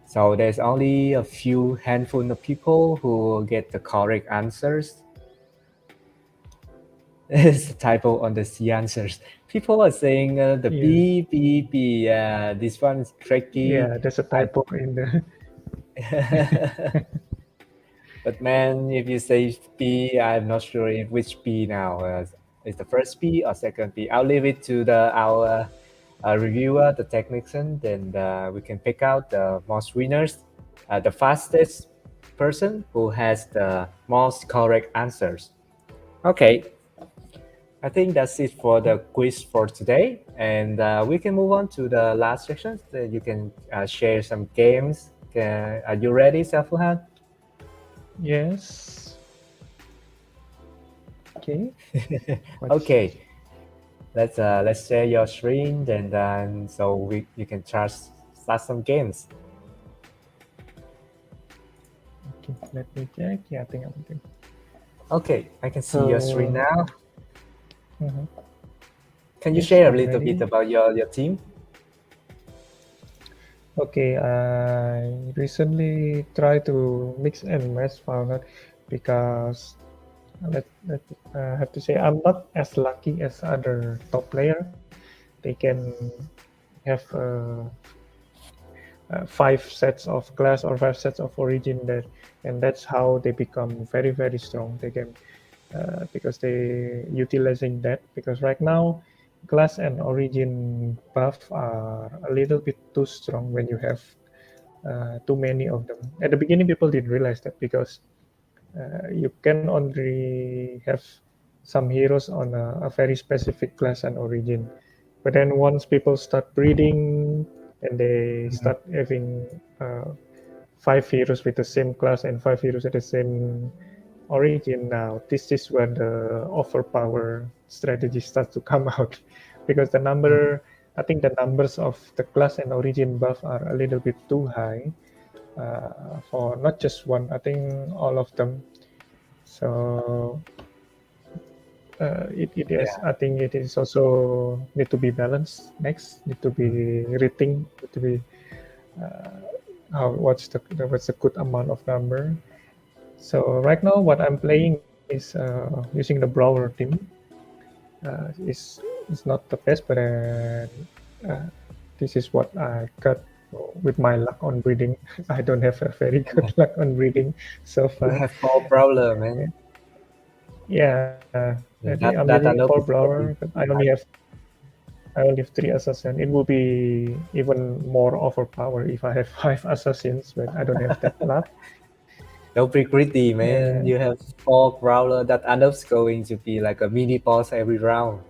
So there's only a few handful of people who get the correct answers. There's a typo on the C answers. People are saying the Yeah. B. This one is tricky. Yeah, there's a typo in the. But man, if you say B, I'm not sure if which B now. Is the first B or second B? I'll leave it to our reviewer, the technician. Then we can pick out the most winners, the fastest person who has the most correct answers. Okay, I think that's it for the quiz for today, and we can move on to the last section. You can share some games. Are you ready, Xiaofuhan? Yes. Okay. Okay, let's share your screen, and then so you can start some games. Okay, let me check. Yeah, I think I'm good. Okay, I can see your screen now. Can you Yes, share a I'm little ready. bit about your team? Okay, I recently tried to mix and match Valorant because I have to say I'm not as lucky as other top player. They can have 5 sets of class or 5 sets of origin there, and that's how they become very very strong. They can because they utilizing that, because right now class and origin buff are a little bit too strong when you have too many of them. At the beginning, people didn't realize that because you can only have some heroes on a very specific class and origin. But then once people start breeding and they start having 5 heroes with the same class and 5 heroes at the same origin, now this is where the overpower strategy starts to come out, because I think the numbers of the class and origin buff are a little bit too high for not just one, I think all of them. So it is. Yeah. I think it is also need to be balanced. Next, need to be rethink. Need to be what's the good amount of number. So right now, what I'm playing is using the brawler team. Is not the best, but this is what I got with my luck on breeding. I don't have a very good luck on breeding so You far. have more problem, man. Yeah, Yeah, I'm that I using know for before. brawler, but I only have I only have 3 assassins. It will be even more overpowered if I have 5 assassins, but I don't have that luck. Don't be greedy, man. Yeah. You have 4 Growler. That Anub's going to be like a mini boss every round.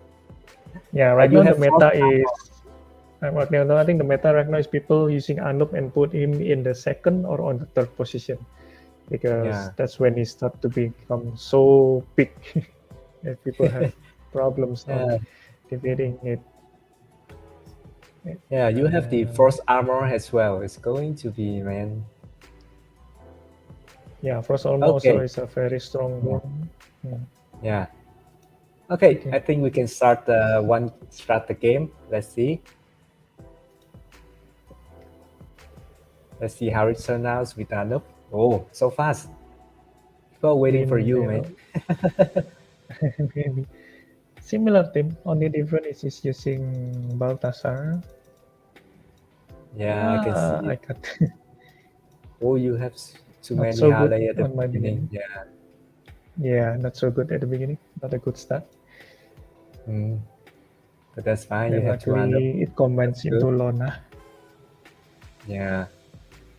Yeah, right you now the have 4 meta is right now, I think the meta right now is people using Anup and put him in the second or on the third position, because Yeah. that's when he start to become so big that people have problems Yeah. on defeating it. Yeah, you have the Force Armor as well. It's going to be, man. Yeah, Frost Armor also Okay. is a very strong one. Yeah. Okay, Okay. I think we can start the game. Let's see. Let's see how it turns out with Anup. Oh, so fast. People waiting for you, man. Maybe similar team, only different is he's using Baltasar. Yeah, I can see I it. got Oh, you have too not many so good Harley at the on my beginning. beginning. Yeah. Yeah, not so good at the beginning. Not a good start. But that's fine. Then You have 2 Anup. luckily it combines That's into good. Lona. Yeah.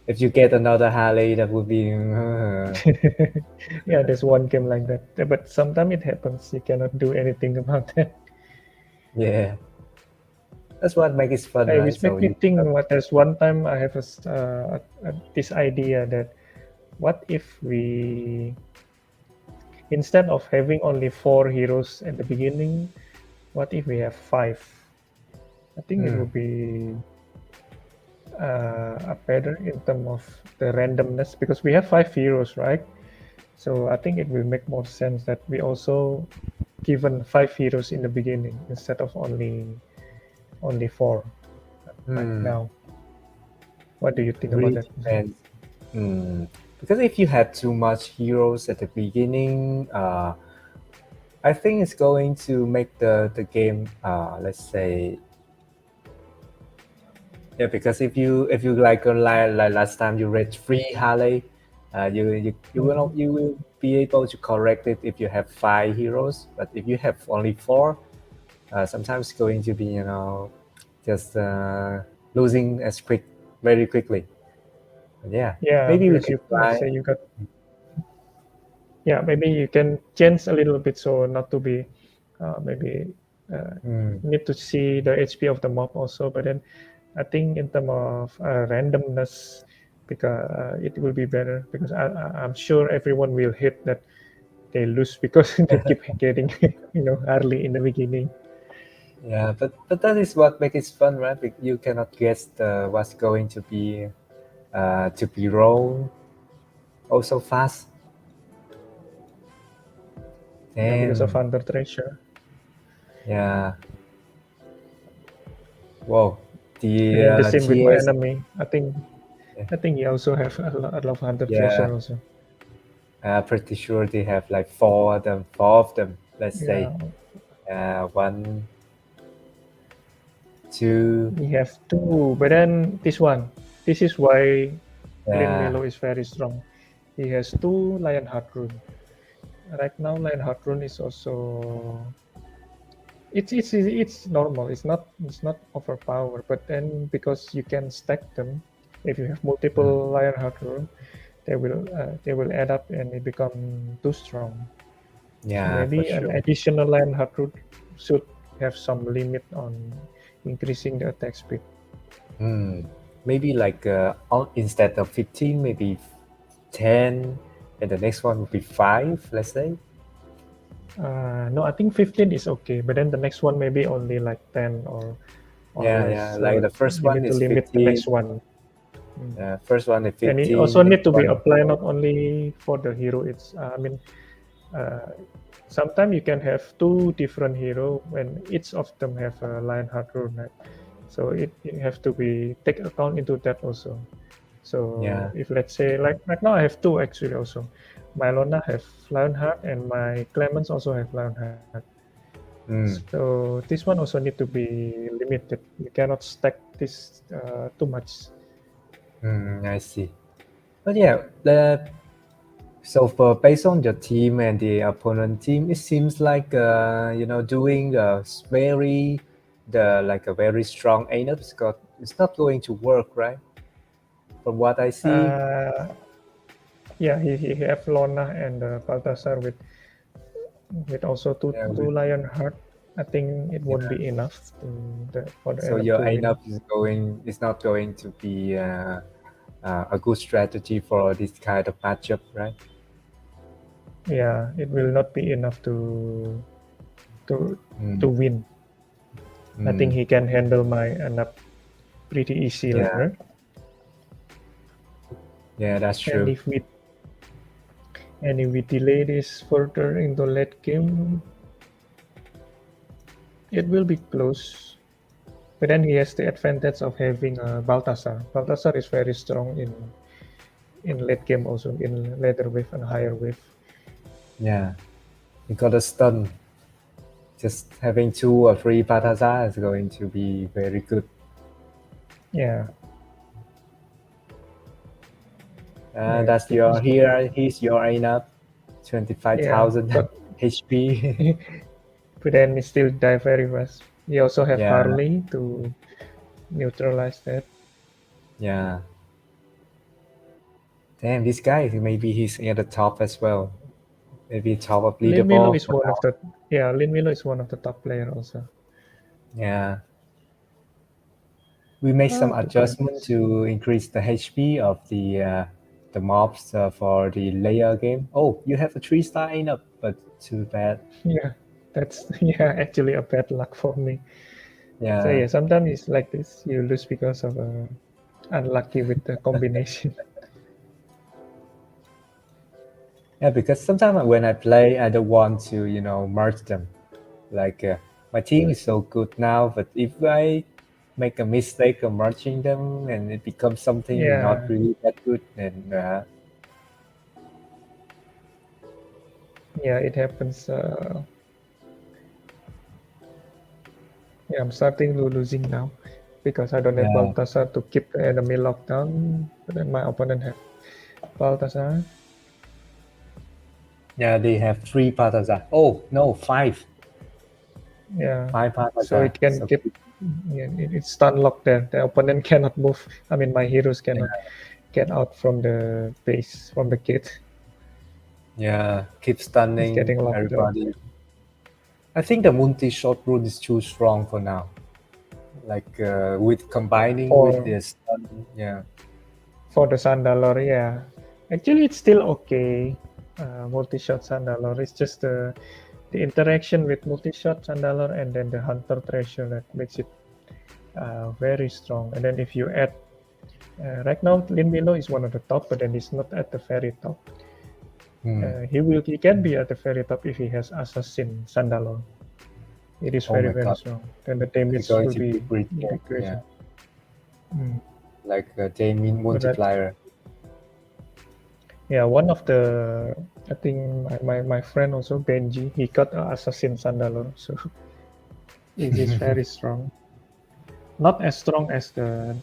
If you get another Harley, that would be. Yeah, there's one game like that. But sometimes it happens. You cannot do anything about that. Yeah. That's what makes it fun, Hey, right? which make me think what there's one time I have this idea that what if we, instead of having only 4 heroes at the beginning, what if we have 5? I think it would be better in terms of the randomness, because we have 5 heroes, right? So I think it will make more sense that we also given 5 heroes in the beginning instead of only 4 like now. What do you think about Really that? depends. Because if you had too much heroes at the beginning, I think it's going to make the game, let's say, yeah. Because if you like last time you read 3 Harley, you will be able to correct it if you have 5 heroes. But if you have only 4, sometimes it's going to be just losing very quickly. Yeah, Yeah, maybe we because can you, let's try. say you got, yeah, maybe you can change a little bit so not to be maybe need to see the HP of the mob also. But then I think in terms of randomness, because it will be better, because I'm sure everyone will hit that they lose because they keep getting early in the beginning. Yeah, but that is what makes it fun, right? You cannot guess what's going to be rolled so fast. Yeah, because of Damn. under treasure. Yeah. Whoa. And then the same with my TS. enemy. I think he also have a lot of under treasure Yeah. also. Pretty sure they have like 4 of them. Let's say. Yeah, 1, 2. we have 2, but then this is why Lin Yeah. Melo is very strong. He has 2 Lionheart rune. Right now, Lionheart rune is also it's normal. It's not overpowered. But then because you can stack them, if you have multiple Lionheart rune, they will add up and it become too strong. So Yeah, for maybe an sure. additional Lionheart rune should have some limit on increasing the attack speed. Maybe like instead of 15, maybe 10, and the next one would be 5, let's say. No, I think 15 is okay, but then the next one maybe only like 10 or Yeah. less. Like So the first you one need to is limit the 15. next one. First one is And it 15. also need Next to be one. applied not only for the hero. It's sometimes you can have 2 different hero when each of them have a Lionheart rune, right? So it have to be take account into that also. So Yeah. if let's say like right now I have 2 actually also. My Lona have Lionheart and my Clemens also have Lionheart. So this one also need to be limited. You cannot stack this too much. I see. But yeah, so based on your team and the opponent team, it seems like doing very like a very strong Anub, it's not going to work, right? From what I see. Yeah, he have Lona and Baltasar with also two Yeah, Lion Heart. I think it won't be enough for the so Anub your to win. Anub is not going to be a good strategy for this kind of matchup, right? Yeah, it will not be enough to win. I think he can handle my Anub pretty easy later. Yeah, that's true. And if we delay this further into late game, it will be close. But then he has the advantage of having Baltasar. Baltasar is very strong in late game also, in later wave and higher wave. Yeah, you got a stun. Just having 2 or 3 Baltasar is going to be very good. Yeah. That's your here. He's your Anub, 25,000 HP. But then he still die very fast. He also have Harley to neutralize that. Yeah. Damn, this guy, maybe he's at the top as well. Maybe top of leaderboard. Lin Milo is one of the Lin Milo is one of the top player also. Yeah. We make some adjustment to increase the HP of the mobs for the layer game. Oh, you have a 3-star Anub, but too bad. Yeah, that's actually a bad luck for me. Yeah. So yeah, sometimes it's like this. You lose because of unlucky with the combination. Yeah, because sometimes when I play, I don't want to, merge them. Like my team is so good now, but if I make a mistake of merging them and it becomes something not really that good, then yeah, it happens. Yeah, I'm starting losing now because I don't have Baltasar to keep the enemy locked down, but then my opponent have Baltasar. Yeah, they have 3 Baltasar. Oh no, 5. Yeah, 5 Baltasar. so it can keep. Yeah, it's stun locked there. The opponent cannot move. I mean, my heroes cannot get out from the base, from the gate. Yeah, keep stunning getting locked everybody. Up. I think the multi-shot rune is too strong for now. Like with combining with the stun, For the Sandalor, yeah. Actually, it's still okay. Multi-shot Sandalor. It's just the interaction with multi-shot Sandalor and then the Hunter Treasure that makes it very strong. And then if you add, right now Lin Milo is one of the top, but then he's not at the very top. He can be at the very top if he has Assassin Sandalor. It is very strong. Then the damage will be greater. Like a damage multiplier. Yeah, one of the, I think my friend also, Benji, he got Assassin Sandalor, so it is very strong. Not as strong as the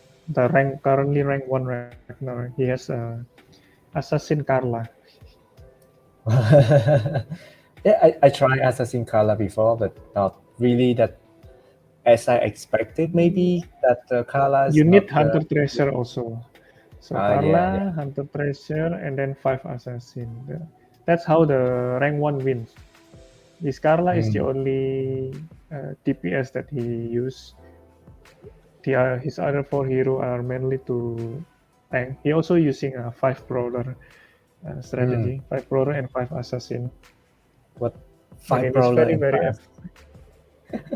currently rank 1 Ragnar. He has Assassin Carla. Yeah, I tried Assassin Carla before, but not really that as I expected. Maybe that Carla is you need Hunter Treasure also. So Carla, yeah. Hunter Treasure, and then 5 Assassin. That's how the rank 1 wins. This Carla is the only DPS that he used. His other 4 hero are mainly to tank. He also using a 5 Brawler strategy. 5 Brawler and 5 Assassin. What? 5 Brawler and 5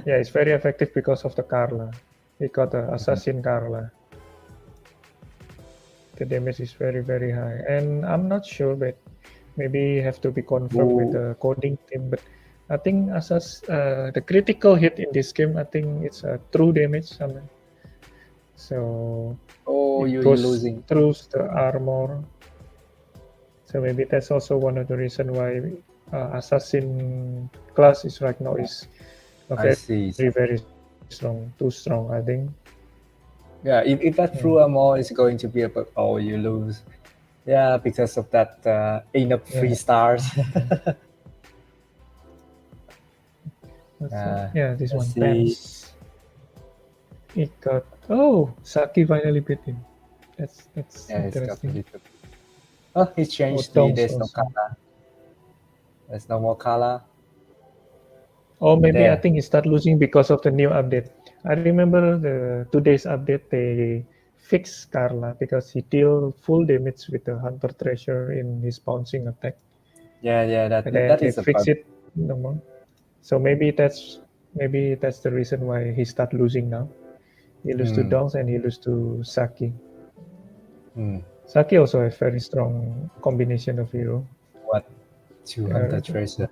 Yeah, it's very effective because of the Carla. He got the Assassin Carla. The damage is very high. And I'm not sure, but maybe have to be confirmed with the coding team. But I think the critical hit in this game, I think it's a true damage. So you're losing through the armor. So maybe that's also one of the reason why Assassin class is right now is very strong, too strong, I think. Yeah, if that true armor is going to be about you lose. Yeah, because of that Anub 3 stars. This one pass. It got Saki finally beat him. That's Yeah, it's got a interesting. little. Oh, he changed the. Dongs There's no also. color. There's no more color. Or maybe I There. think he start losing because of the new update. I remember the today's update they fixed Carla because he deal full damage with the Hunter Treasure in his bouncing attack. Yeah. And then That they is a fix bug. it no more. So maybe that's the reason why he start losing now. He lose to Dongs and he lose to Saki. Hmm. Saki also has very strong combination of hero. What? 200 treasure.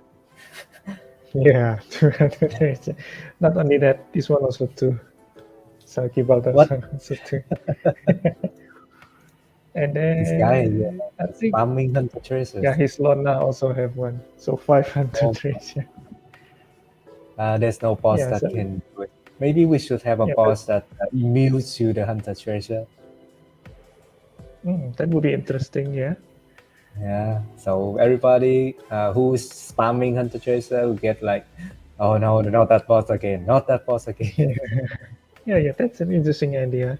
Yeah, 200. Not only that, this one also too. Saki What? Baltasar also too. And This guy, then I think spamming 100 treasures. his Lorna also have one. So 500 Oh, treasure. there's no boss Yeah, that so, can do it. Maybe we should have a yeah, boss that immune to the 100 treasure. that would be interesting. Yeah. Yeah. So everybody who's spamming 100 treasure will get like, oh no, not that boss again, not that boss again. Yeah. That's an interesting idea.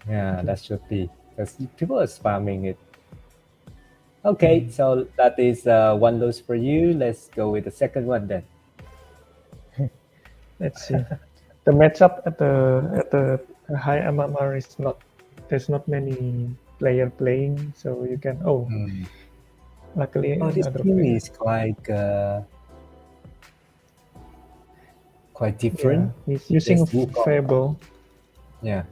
Yeah, that should be because people are spamming it. Okay, so that is one loss for you. Let's go with the second one then. Let's see. The matchup at the high MMR is not. There's not many player playing, so you can. Luckily Oh, this another team player. is quite Yeah, different. he's using There's Wukong. Fable. Yeah.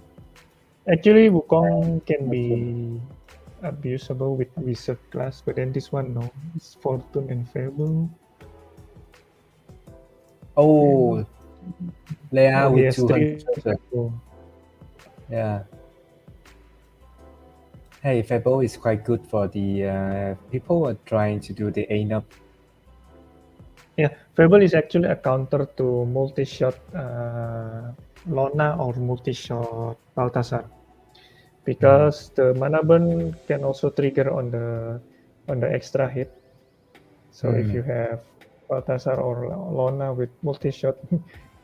Actually, Wukong can be abusable with wizard class, but then this one no. It's Fortune and Fable. Oh, Leia He with has 200 three treasure. Fable. Yeah. Hey, Fable is quite good for the people who are trying to do the ANUP. Yeah, Fable is actually a counter to multi-shot Lona or multi-shot Baltasar. Because the mana burn can also trigger on the extra hit. So if you have Baltasar or Lona with multi-shot,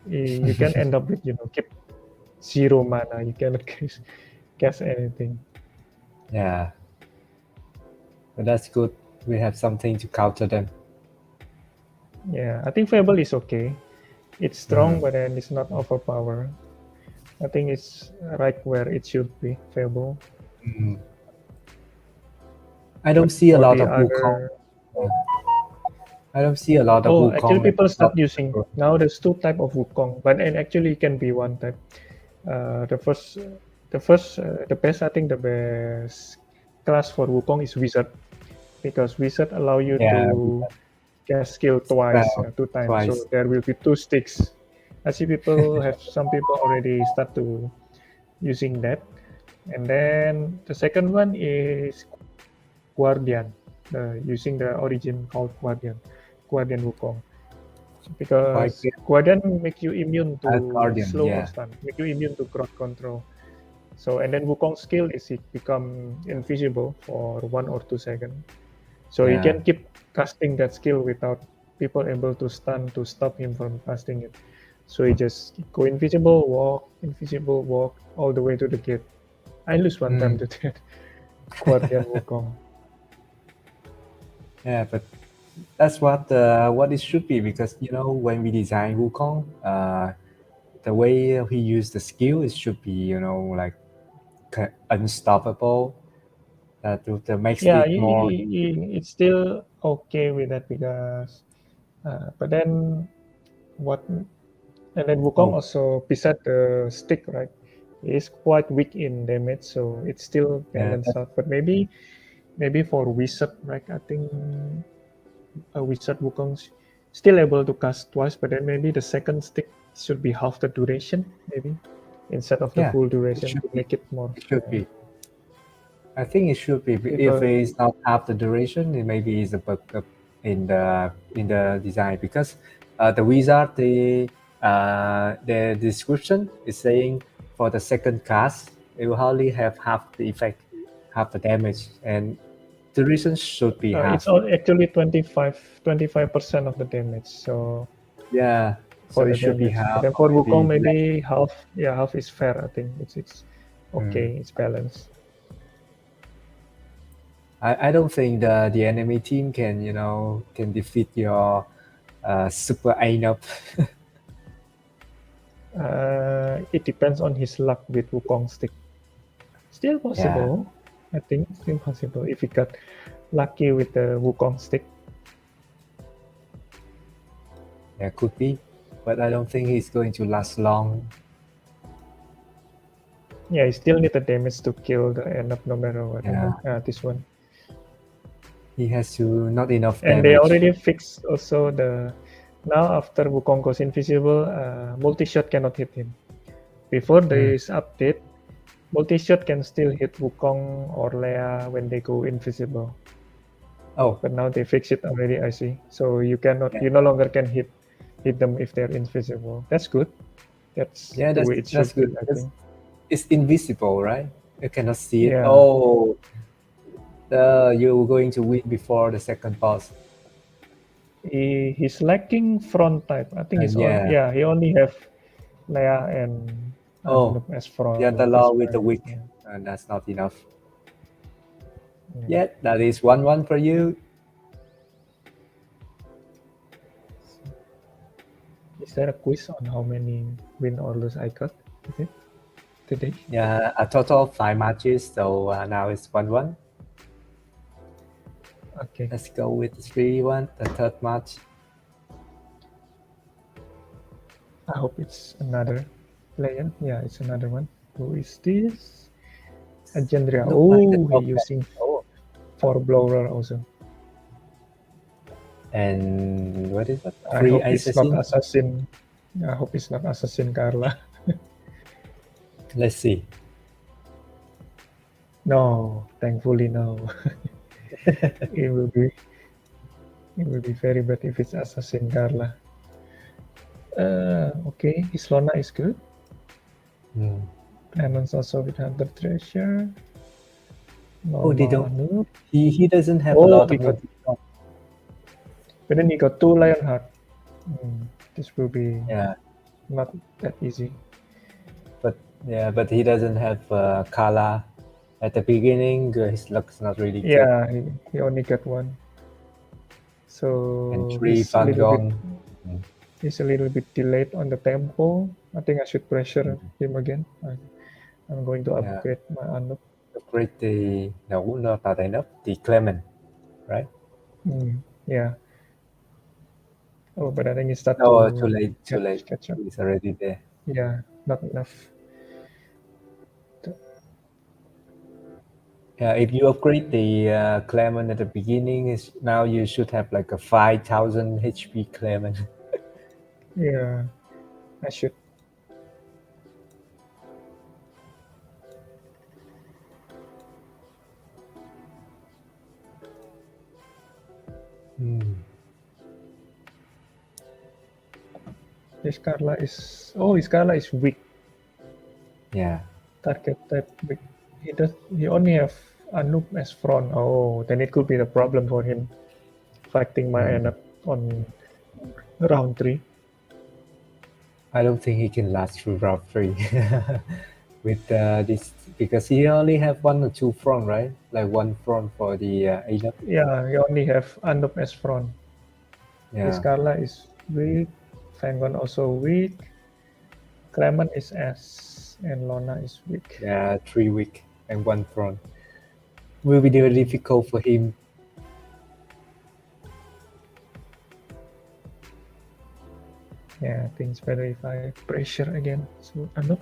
you can end up with keep 0 mana. You cannot cast anything. Yeah. But that's good. We have something to counter them. Yeah, I think Fable is okay. It's strong, but then it's not overpowered. I think it's right where it should be, Fable. I don't see a For lot the of Wukong. other... I don't see a lot of Wukong. Actually, people at start top. using now. There's 2 type of Wukong, but and actually it can be 1 type. The best, I think the best class for Wukong is Wizard, because Wizard allow you to cast skill twice, 2 times. Twice. So there will be 2 sticks. I see some people already start to using that. And then the second one is Guardian, using the origin called Guardian Wukong. Because Guardian make you immune to slow or stun, make you immune to crowd control. So, and then Wukong's skill is it become invisible for 1 or 2 seconds. So you can keep casting that skill without people able to stun to stop him from casting it. So he just go invisible, walk all the way to the gate. I lose 1 time to that. Guardian Wukong. Yeah, but that's what it should be, because when we design Wukong, the way he used the skill, it should be like unstoppable. To make it more. It's still okay with that, because but then Wukong also, besides the stick, right? Is quite weak in damage, so it's still balanced out. But maybe for wizard, right? I think a wizard Wukong still able to cast twice, but then maybe the second stick should be half the duration, maybe instead of the full duration, to make it more. It should be. I think it should be. If it's not half the duration, it maybe is a bug in the design, because the wizard, the description is saying for the second cast it will hardly have half the effect, half the damage, and duration should be half. It's all actually 25% of the damage. So yeah, So for the it should be damage. half. But then for or Wukong, maybe less. maybe half. Yeah, half is fair. I think it's okay. It's balanced. I don't think the enemy team can can defeat your super Ainop. It depends on his luck with Wukong stick. Still possible. I think still possible if he got lucky with the Wukong stick. Yeah, could be, but I don't think he's going to last long. Yeah, he still need the damage to kill the end up no matter what. Yeah. This one. He has to not enough And damage. they already fixed also the now after Wukong goes invisible, multi-shot cannot hit him. Before this update, multi-shot can still hit Wukong or Leia when they go invisible. Oh, But now they fix it already, I see. So you no longer can hit them if they're invisible. That's good. That's the way it should that's good. be, I think. It's invisible, right? You cannot see it. Yeah. Oh, you're going to win before the second boss. He's lacking front type. I think he only have Leia and as front. Yeah, the law with the weak, and that's not enough. Yeah, that is 1-1 for you. Is there a quiz on how many win or lose I got? Is it today? Yeah, a total of 5 matches. So now it's 1-1. Okay. Let's go with the 3-1, the third match. I hope it's another player. Yeah, it's another one. Who is this? Agendria. He's using 4 blower also. And what is that? I hope it's not Assassin. I hope it's not Assassin Carla. Let's see. No, thankfully no. It will be very bad if it's Assassin Carla. Okay, his Lona is good. Clemens also with Hunter Treasure. They don't. He doesn't have a lot of. But then he got 2 Lionheart. This will be not that easy. But he doesn't have Kala at the beginning. His luck's not really good. Yeah, he only got 1. So and 3 Fangong. He's a little bit delayed on the tempo. I think I should pressure him again. I'm going to upgrade my Anup. Upgrade the not enough. The Clement, right? Yeah. Oh, but I think it's too late. Catch up. It's already there. Yeah, not enough. Yeah, if you upgrade the Clement at the beginning, now you should have like a 5,000 HP Clement. Yeah, I should. His Carla is weak. Yeah. Target type weak. He only have Anup as front. Oh, then it could be the problem for him fighting my Anup on round 3. I don't think he can last through round 3 with this, because he only have 1 or 2 front, right? Like 1 front for the Anup. Yeah, he only have Anup as front. His Carla is weak. Fangon also weak. Clement is S, and Lona is weak. Yeah, 3 weak and 1 front. Will be very difficult for him. Yeah, I think it's better if I pressure again. So Anup.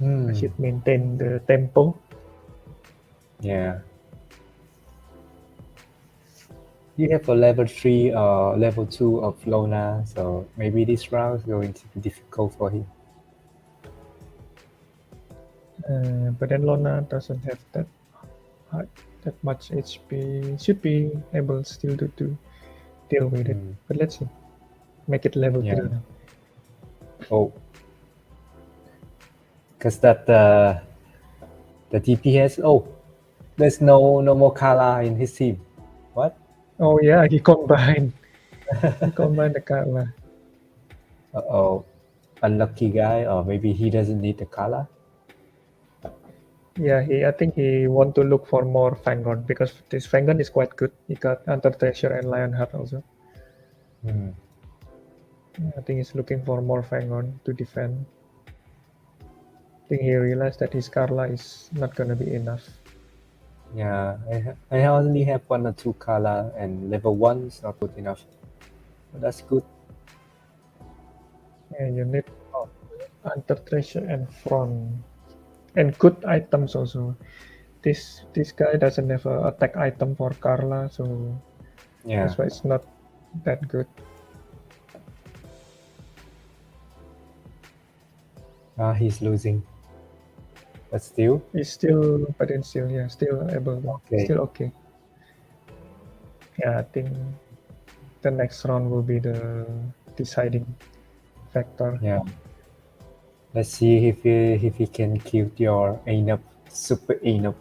I should maintain the tempo. Yeah. You have a level 3 or level 2 of Lona, so maybe this round is going to be difficult for him. But then Lona doesn't have that much HP. Should be able still to deal with it. But let's see. Make it level 3 now. Oh. Because that the DPS. Oh, there's no more Kala in his team. What? Oh yeah, he combined. He combined the Carla. Uh-oh. Unlucky guy, or maybe he doesn't need the color. Yeah, I think he want to look for more Vanguard because this Vanguard is quite good. He got Under Treasure and Lionheart also. Hmm. I think he's looking for more Vanguard to defend. I think he realized that his Carla is not gonna be enough. Yeah, I only have 1 or 2 color, and level 1 is not good enough. But that's good. Yeah, you need Under Treasure and Front. And good items also. This guy doesn't have a attack item for Carla, so Yeah. that's why it's not that good. He's losing. But still, He's still, but then still, yeah, still able to, okay. still okay. Yeah, I think the next round will be the deciding factor. Yeah. Let's see if he can kill your Anup, super Anup.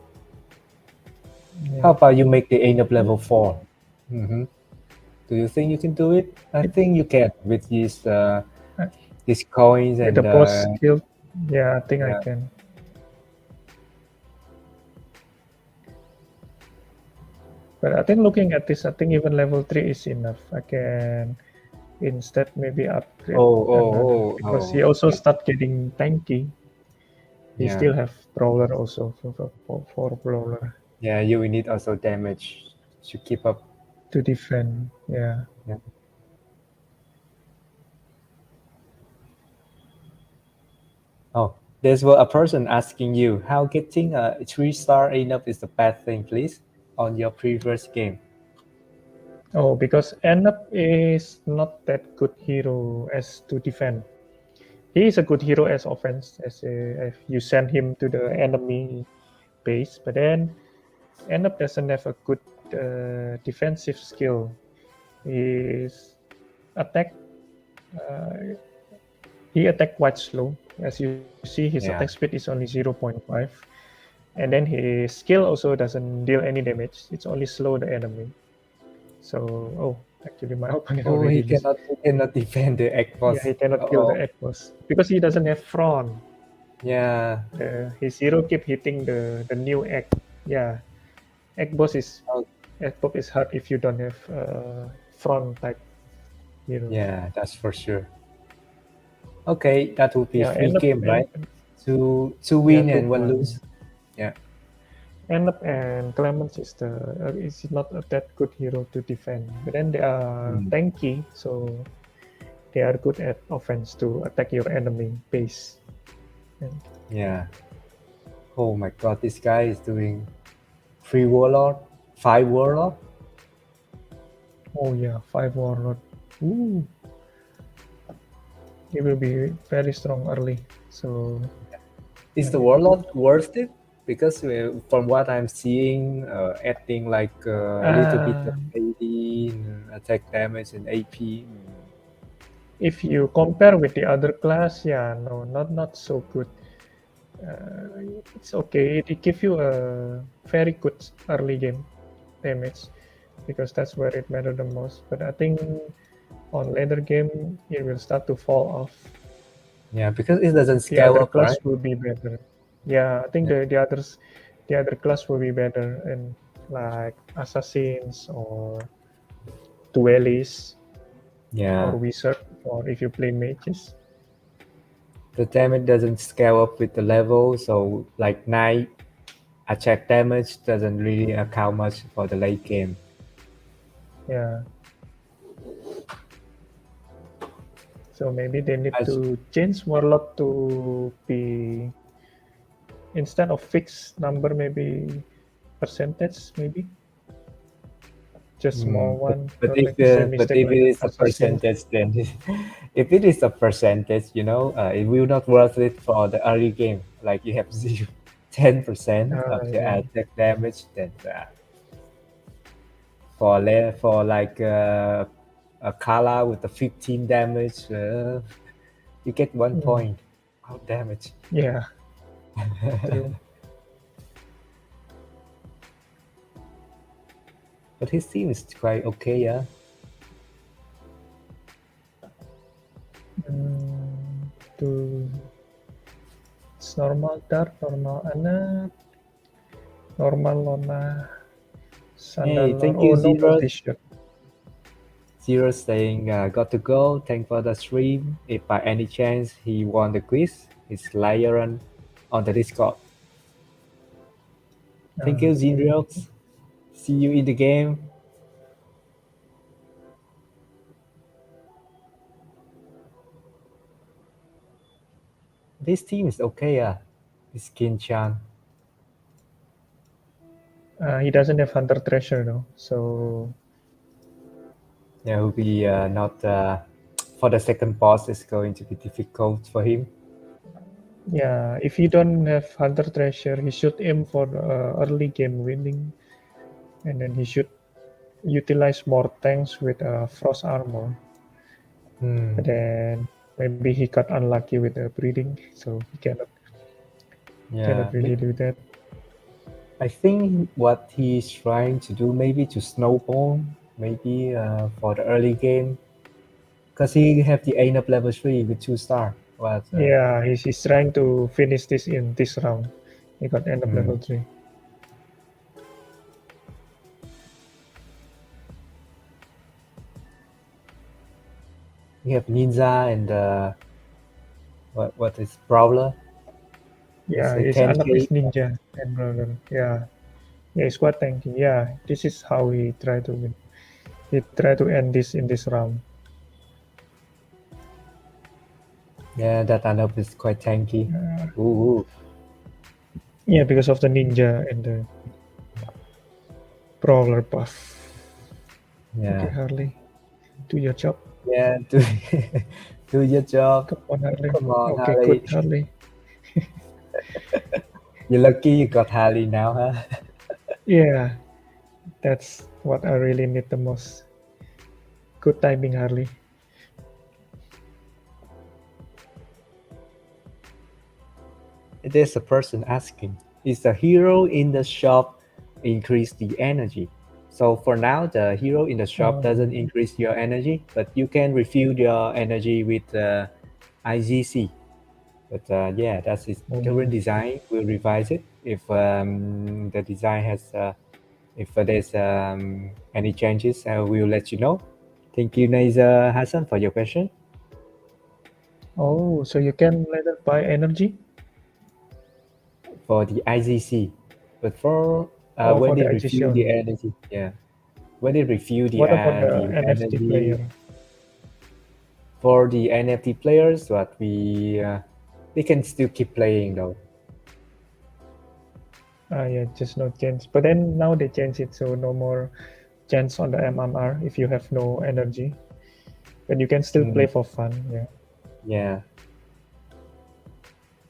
Yeah. How about you make the Anup level 4? Mm-hmm. Do you think you can do it? I think you can with these coins With and the boss skill, yeah, I think I yeah. can. But I think looking at this, I think even level 3 is enough. I can instead maybe upgrade another because he also start getting tanky. He Yeah. still have brawler also for brawler Yeah, you will need also damage to keep up. to defend. Yeah. Yeah. Oh, there's a person asking you how getting a 3-star Anup is a bad thing, please, on your previous game. Oh, because Enup is not that good hero as to defend. He is a good hero as offense, if you send him to the enemy base, but then Enup doesn't have a good defensive skill. His attack, he attack quite slow. As you see, his attack speed is only 0.5. And then his skill also doesn't deal any damage. It's only slow the enemy. So, actually my opponent already he cannot defend the egg boss. Yeah, he cannot kill the egg boss because he doesn't have front. Yeah. His hero keep hitting the new egg. Yeah, egg boss is hard if you don't have front type hero. Yeah, that's for sure. Okay, that would be Yeah, 3 game, right? Two win and 1 lose. Yeah. Enup and Clemens is not that good hero to defend, but then they are tanky, so they are good at offense to attack your enemy base. Yeah. Oh my god, this guy is doing 3 warlord, 5 warlord. Oh yeah, 5 warlord. Ooh. He will be very strong early. So is the warlord worth it? Because from what I'm seeing, adding like a little bit of AD, attack damage, and AP. If you compare with the other class, yeah, no, not so good. It's okay. It gives you a very good early game damage because that's where it matters the most. But I think on later game it will start to fall off. Yeah, because it doesn't The scale other up, class right? will be better. Yeah, I think the other class will be better, and like assassins or duelists. Yeah. Or wizard, or if you play mages. The damage doesn't scale up with the level, so like knight attack damage doesn't really account much for the late game. Yeah. So maybe they need to change warlock to be, instead of fixed number, maybe percentage, maybe just small one. But if it is a percentage, then if it is a percentage, it will not worth it for the early game. Like you have 10% of the attack damage, then for like a Kala with the 15 damage, you get 1 point of damage. Yeah. True. But his team is quite okay, yeah. to. It's normal dark, normal anak, normal lona, Hey, sandal thank oh you, normal Zero. t-shirt. Zero saying, got to go. Thank for the stream. If by any chance he won the quiz, his layer on the Discord. Thank you, Zero. See you in the game. This team is okay, This Kin Chan. He doesn't have hunter treasure though, so Yeah, will be not for the second boss. It's going to be difficult for him. yeah, if he don't have hunter treasure, he should aim for early game winning, and then he should utilize more tanks with frost armor. But then maybe he got unlucky with the breeding, so he cannot really do that. I think what he's trying to do, maybe to snowball, maybe for the early game, because he have the aim up level 3 with 2 star. But Yeah, he's trying to finish this in this round. He got end of level 3. we have Ninja and what is Brawler? Yeah, It's his a anak is 10k. ninja and brother. Yeah, yeah, squad tanking. Yeah, this is how he try to win. He try to end this in this round. Yeah, that Anup is quite tanky. Ooh. Yeah, because of the ninja and the brawler buff. Yeah. Okay, Harley, do your job. Yeah, do your job. Come on, Harley. Come on, Okay, Harley. good, Harley. You're lucky you got Harley now, huh? Yeah, that's what I really need the most. Good timing, Harley. There's a person asking, is the hero in the shop increase the energy? So for now, the hero in the shop doesn't increase your energy, but you can refuel your energy with IGC. But yeah, that's his current design. We'll revise it if the design has, if there's any changes, we'll let you know. Thank you, Naiza Hassan, for your question. Oh, so you can later buy energy? For the IGC, but for Oh, when for the they IGC refuel the only. energy, yeah, when they refuel What about the the NFT energy player? for the NFT players, what we they can still keep playing though. Yeah, just no chance. But then now they change it, so no more chance on the MMR if you have no energy. But you can still play for fun. Yeah. Yeah.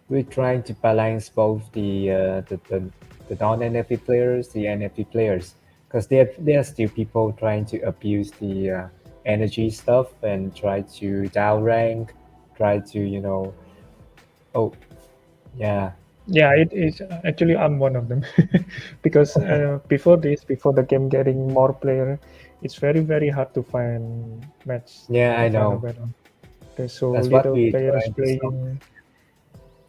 We're trying to balance both the non-NFT players, the NFT players, because there are still people trying to abuse the energy stuff and try to down rank, try to oh yeah. Yeah, it is actually I'm one of them because before the game getting more player, it's very hard to find match. Yeah, I To find a know. battle. There's so That's what little we're players trying to solve. playing.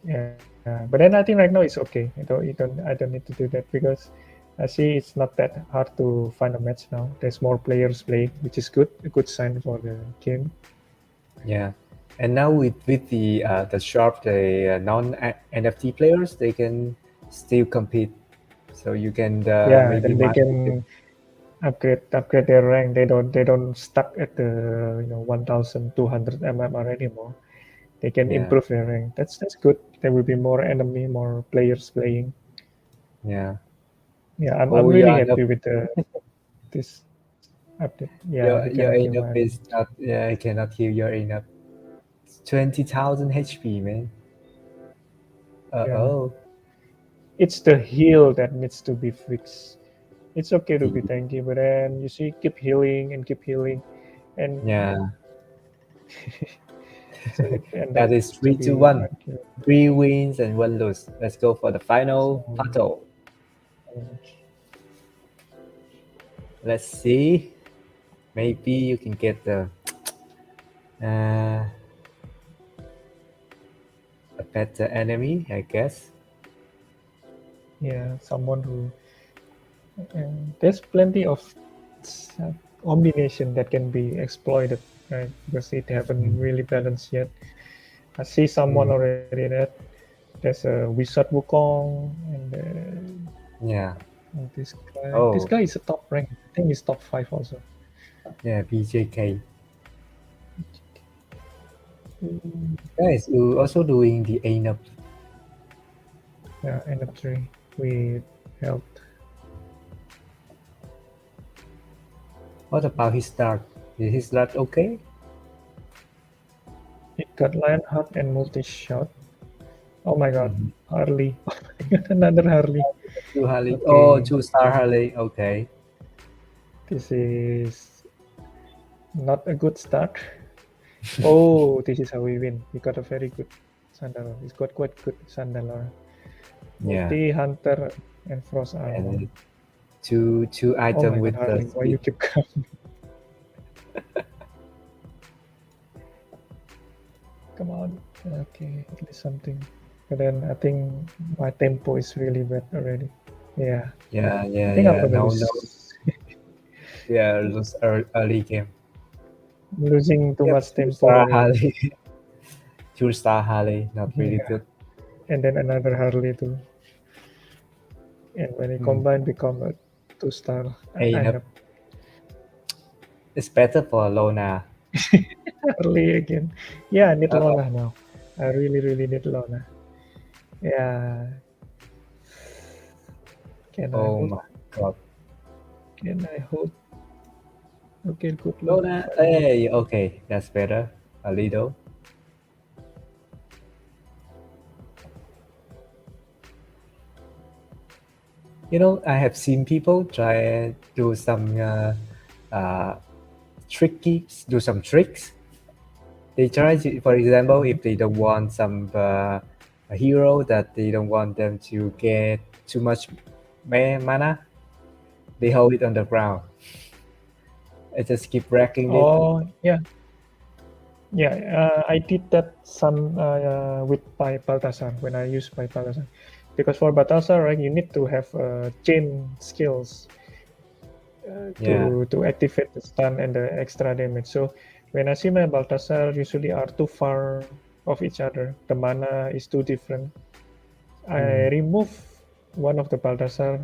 Yeah, but then I think right now it's okay. I don't need to do that because I see it's not that hard to find a match now. There's more players playing, which is good. A good sign for the game. Yeah, and now with the shop, the non NFT players, they can still compete. So you can Yeah, maybe then they match with can upgrade their rank. They don't stuck at the 1,200 MMR anymore. They can yeah, improve their rank. That's good. There will be more enemy, more players playing. yeah. Yeah, I'm Oh, really your happy with this update. Yeah, he your cannot kill enough my is not. Yeah, I cannot heal your enough. 20,000 HP, man. yeah. Oh. It's the heal that needs to be fixed. It's okay to be The- tanky, but then you see, keep healing and keep healing, and Yeah, so it end that up is to 3-2-1. be unkill. 3 wins and 1 lose. Let's go for the final So, battle. Let's see. Maybe you can get the. a better enemy, I guess. Yeah, someone who there's plenty of combination that can be exploited, right? Because it haven't really balanced yet. I see someone already that there's a wizard Wukong Yeah. and this guy. Oh. This guy is a top rank. I think he's top 5 also. Yeah, BJK. Guys, we're also doing the ANUP. Yeah, end of 3 with health. What about his start? Is his start okay? It got Lionheart and multi-shot. Oh my god, Harley. Oh my god, another Harley. Two Harley. Okay. Oh, 2-star Harley. Okay. This is not a good start. Oh, this is how we win. We got a very good Sandalor. He's got quite good Sandalor. Yeah. Multi Hunter and Frost Armor. And two Oh items my with god, Harley, the why you keep coming? Come on. Okay, at least something. But then I think my tempo is really bad already. Yeah. Yeah. I think I'm gonna lose. Yeah, lose early game. I'm losing too much tempo. 2-star already. Harley. 2-star Harley, not really good. And then another Harley too. And when it combine, become a 2-star. ANUP. It's better for Lona. Harley again. Yeah, I need Lona now. I really need Lona. Yeah. Can I hold? My god. Can I hold? Okay, good luck. Lona. Hey, okay, that's better. A little. You know, I have seen people try do some do some tricks. They try to, for example, if they don't want some a hero that they don't want them to get too much mana, they hold it on the ground. I just keep racking it. Oh, yeah. Yeah, I did that some with Baltasar when I used Baltasar. Because for Baltasar, right, you need to have chain skills to activate the stun and the extra damage. So when I see my Baltasar usually are too far of each other, the mana is too different. I remove one of the Baltasar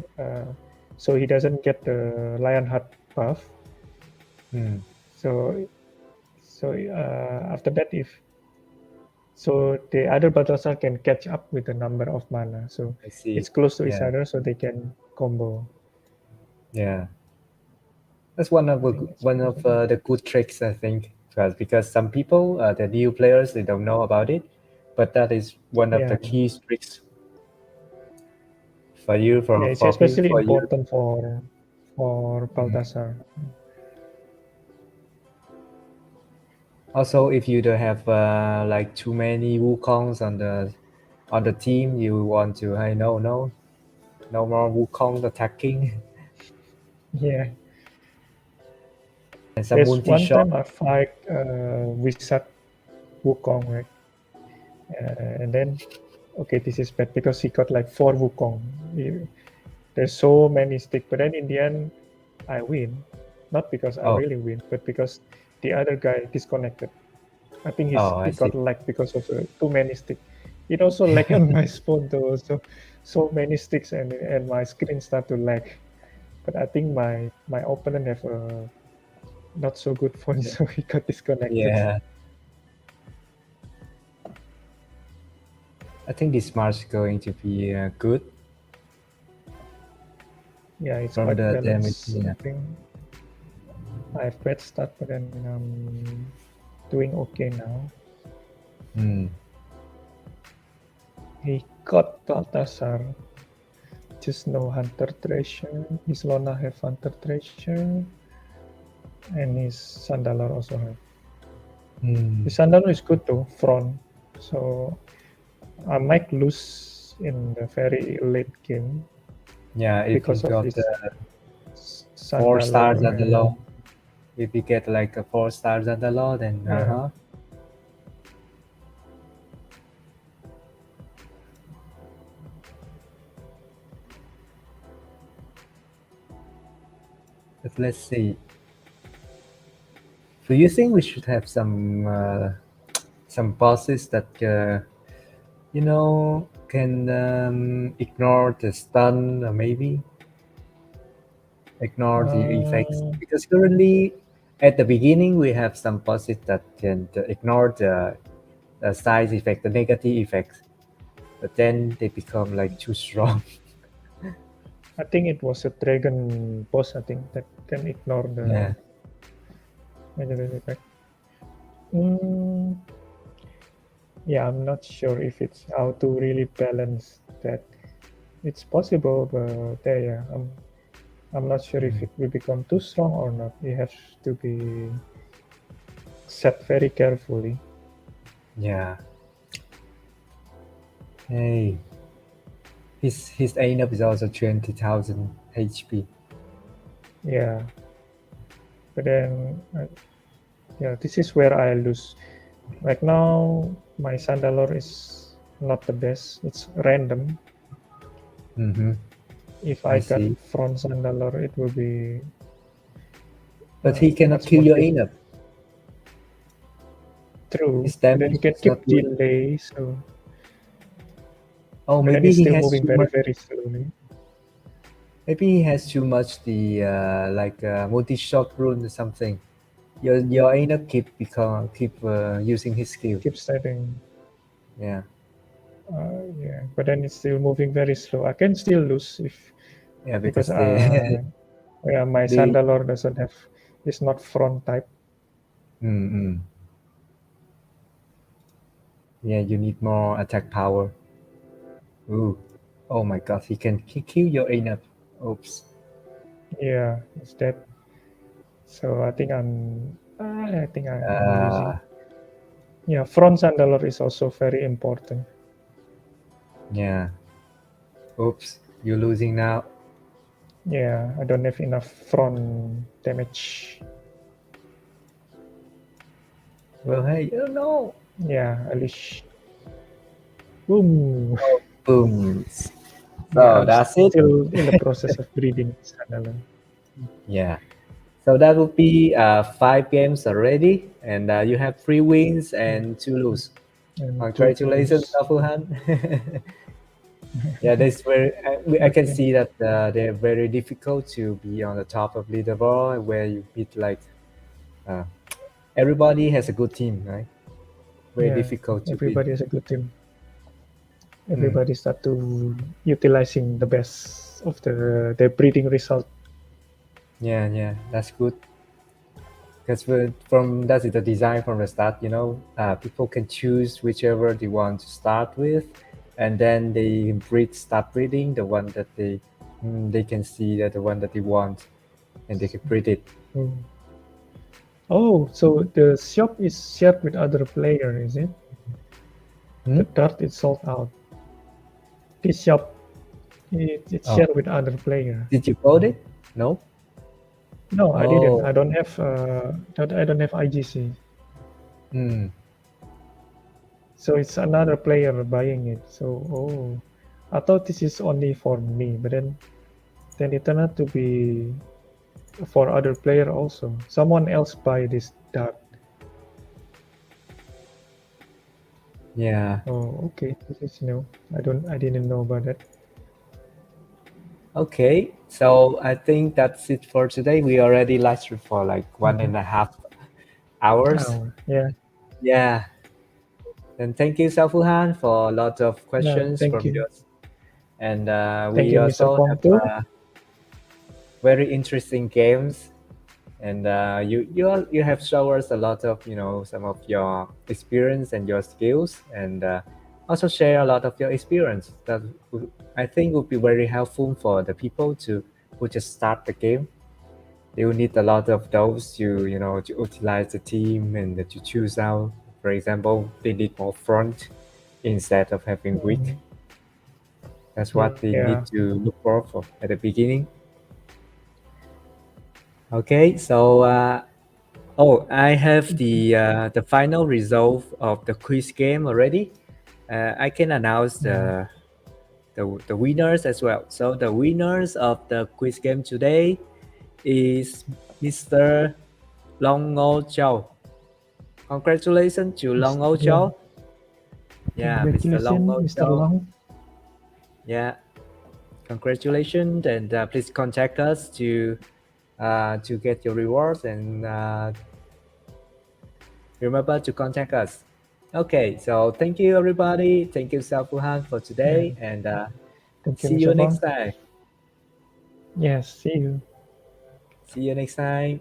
so he doesn't get the Lionheart buff. So after that, the other Baltasar can catch up with the number of mana. So it's close to each other, so they can combo. Yeah, that's one of the good tricks, I think, because some people, the new players, they don't know about it, but that is one of the key tricks for you. It's especially important for Baltasar. Also, if you don't have like too many Wukongs on the team, you want to, hey, no more Wukong attacking. Yeah. And some There's one multi-shot. time I fight Wizard Wukong, right? And then, okay, this is bad because he got like 4 Wukong. There's so many sticks, but then in the end, I win. Not because I really win, but because the other guy disconnected. I think he got lag because of too many sticks. It also lag on my spawn though, so many sticks and my screen start to lag. But I think my opponent have a not so good phone, so he got disconnected. Yeah. I think this match is going to be good. Yeah, it's from quite the balanced. damage. Yeah. I think I have bad start, but then I'm doing okay now. He got Baltasar. Just no Hunter Treasure. His Lona have Hunter Treasure. And his Sandalor also have. His Sandalor is good though, front. So I might lose in the very late game. Yeah, if because you of got his the 4 stars at the low. If you get like a 4 stars at the low, then let's see. Do you think we should have some bosses that can ignore the stun, or maybe ignore the effects? Because currently, at the beginning, we have some bosses that can ignore the side effect, the negative effects, but then they become like too strong. I think it was a dragon boss, I think, that can ignore the Yeah. negative effect. Yeah, I'm not sure if it's how to really balance that. It's possible, but yeah, I'm not sure if it will become too strong or not. It has to be set very carefully. Yeah. Hey. His ANUP is also 20,000 HP. Yeah. But then, yeah, this is where I lose. Right now, my Sandalor is not the best. It's random. If I got see. front Sandalor, it will be. But he cannot much kill more your difficult. ANUP. True. His Then damage you can is keep not good. delay, so. Oh, But then maybe it's he still has moving too much. very slowly. Maybe he has too much the multi-shot rune or something. Your ANUP keep using his skill. Keep starting. Yeah. Yeah, but then it's still moving very slow. I can still lose if Because yeah, my the Sandalor doesn't have, it's not front type. Yeah, you need more attack power. Ooh. Oh my god, he kill your ANUP. Oops. Yeah, it's that. So I think I'm losing. Yeah, front Sandalor is also very important. Yeah. Oops, you're losing now. Yeah, I don't have enough front damage. Well, hey, oh no. Yeah, at least. Boom. Boom. So Yeah, I'm that's it. still in the process of breeding Sandalor. Yeah. So that would be 5 games already, and you have 3 wins and 2 lose. And Congratulations, Xiaofuhan. Yeah, that's very. I can see that they're very difficult to be on the top of leaderboard, where you beat like everybody has a good team, right? Very difficult to everybody beat. has a good team. Everybody start to utilizing the best of the breeding result. Yeah, that's good. Because that's the design from the start. People can choose whichever they want to start with, and then they start breeding the one that they can see that the one that they want, and they can breed it. Oh, so the shop is shared with other player, is it? The dart is sold out. This shop, it's shared with other player. Did you code it? No. No, I didn't. I don't have. I don't have IGC. So it's another player buying it. So I thought this is only for me, but then it turned out to be for other player also. Someone else buy this dart. Yeah. Oh, okay. This is new. I didn't know about that. Okay, so I think that's it for today. We already live streamed for like 1.5 hours. Yeah. Yeah. And thank you, Xiaofuhan, for a lot of questions Thank from you. yours. And Thank we you, Mr. also Phong, have too. very interesting games. And you have shown us a lot of some of your experience and your skills, and also share a lot of your experience that I think would be very helpful for the people who just start the game. They will need a lot of those to utilize the team and to choose out. For example, they need more front instead of having weak. That's what they need to look for at the beginning. Okay, so I have the final result of the quiz game already. I can announce the winners as well. So the winners of the quiz game today is Mr. Long Ngo Chow. Congratulations to Long Ngo Chow. Yeah, Mr. Long Ngo Congratulations, Mr. Chow. Long. Yeah, congratulations, and please contact us to get your rewards, and remember to contact us. Okay, so thank you everybody. Thank you Xiaofuhan for today, and Thank you, see Mr. you next Phong. time. Yes, see you. See you next time.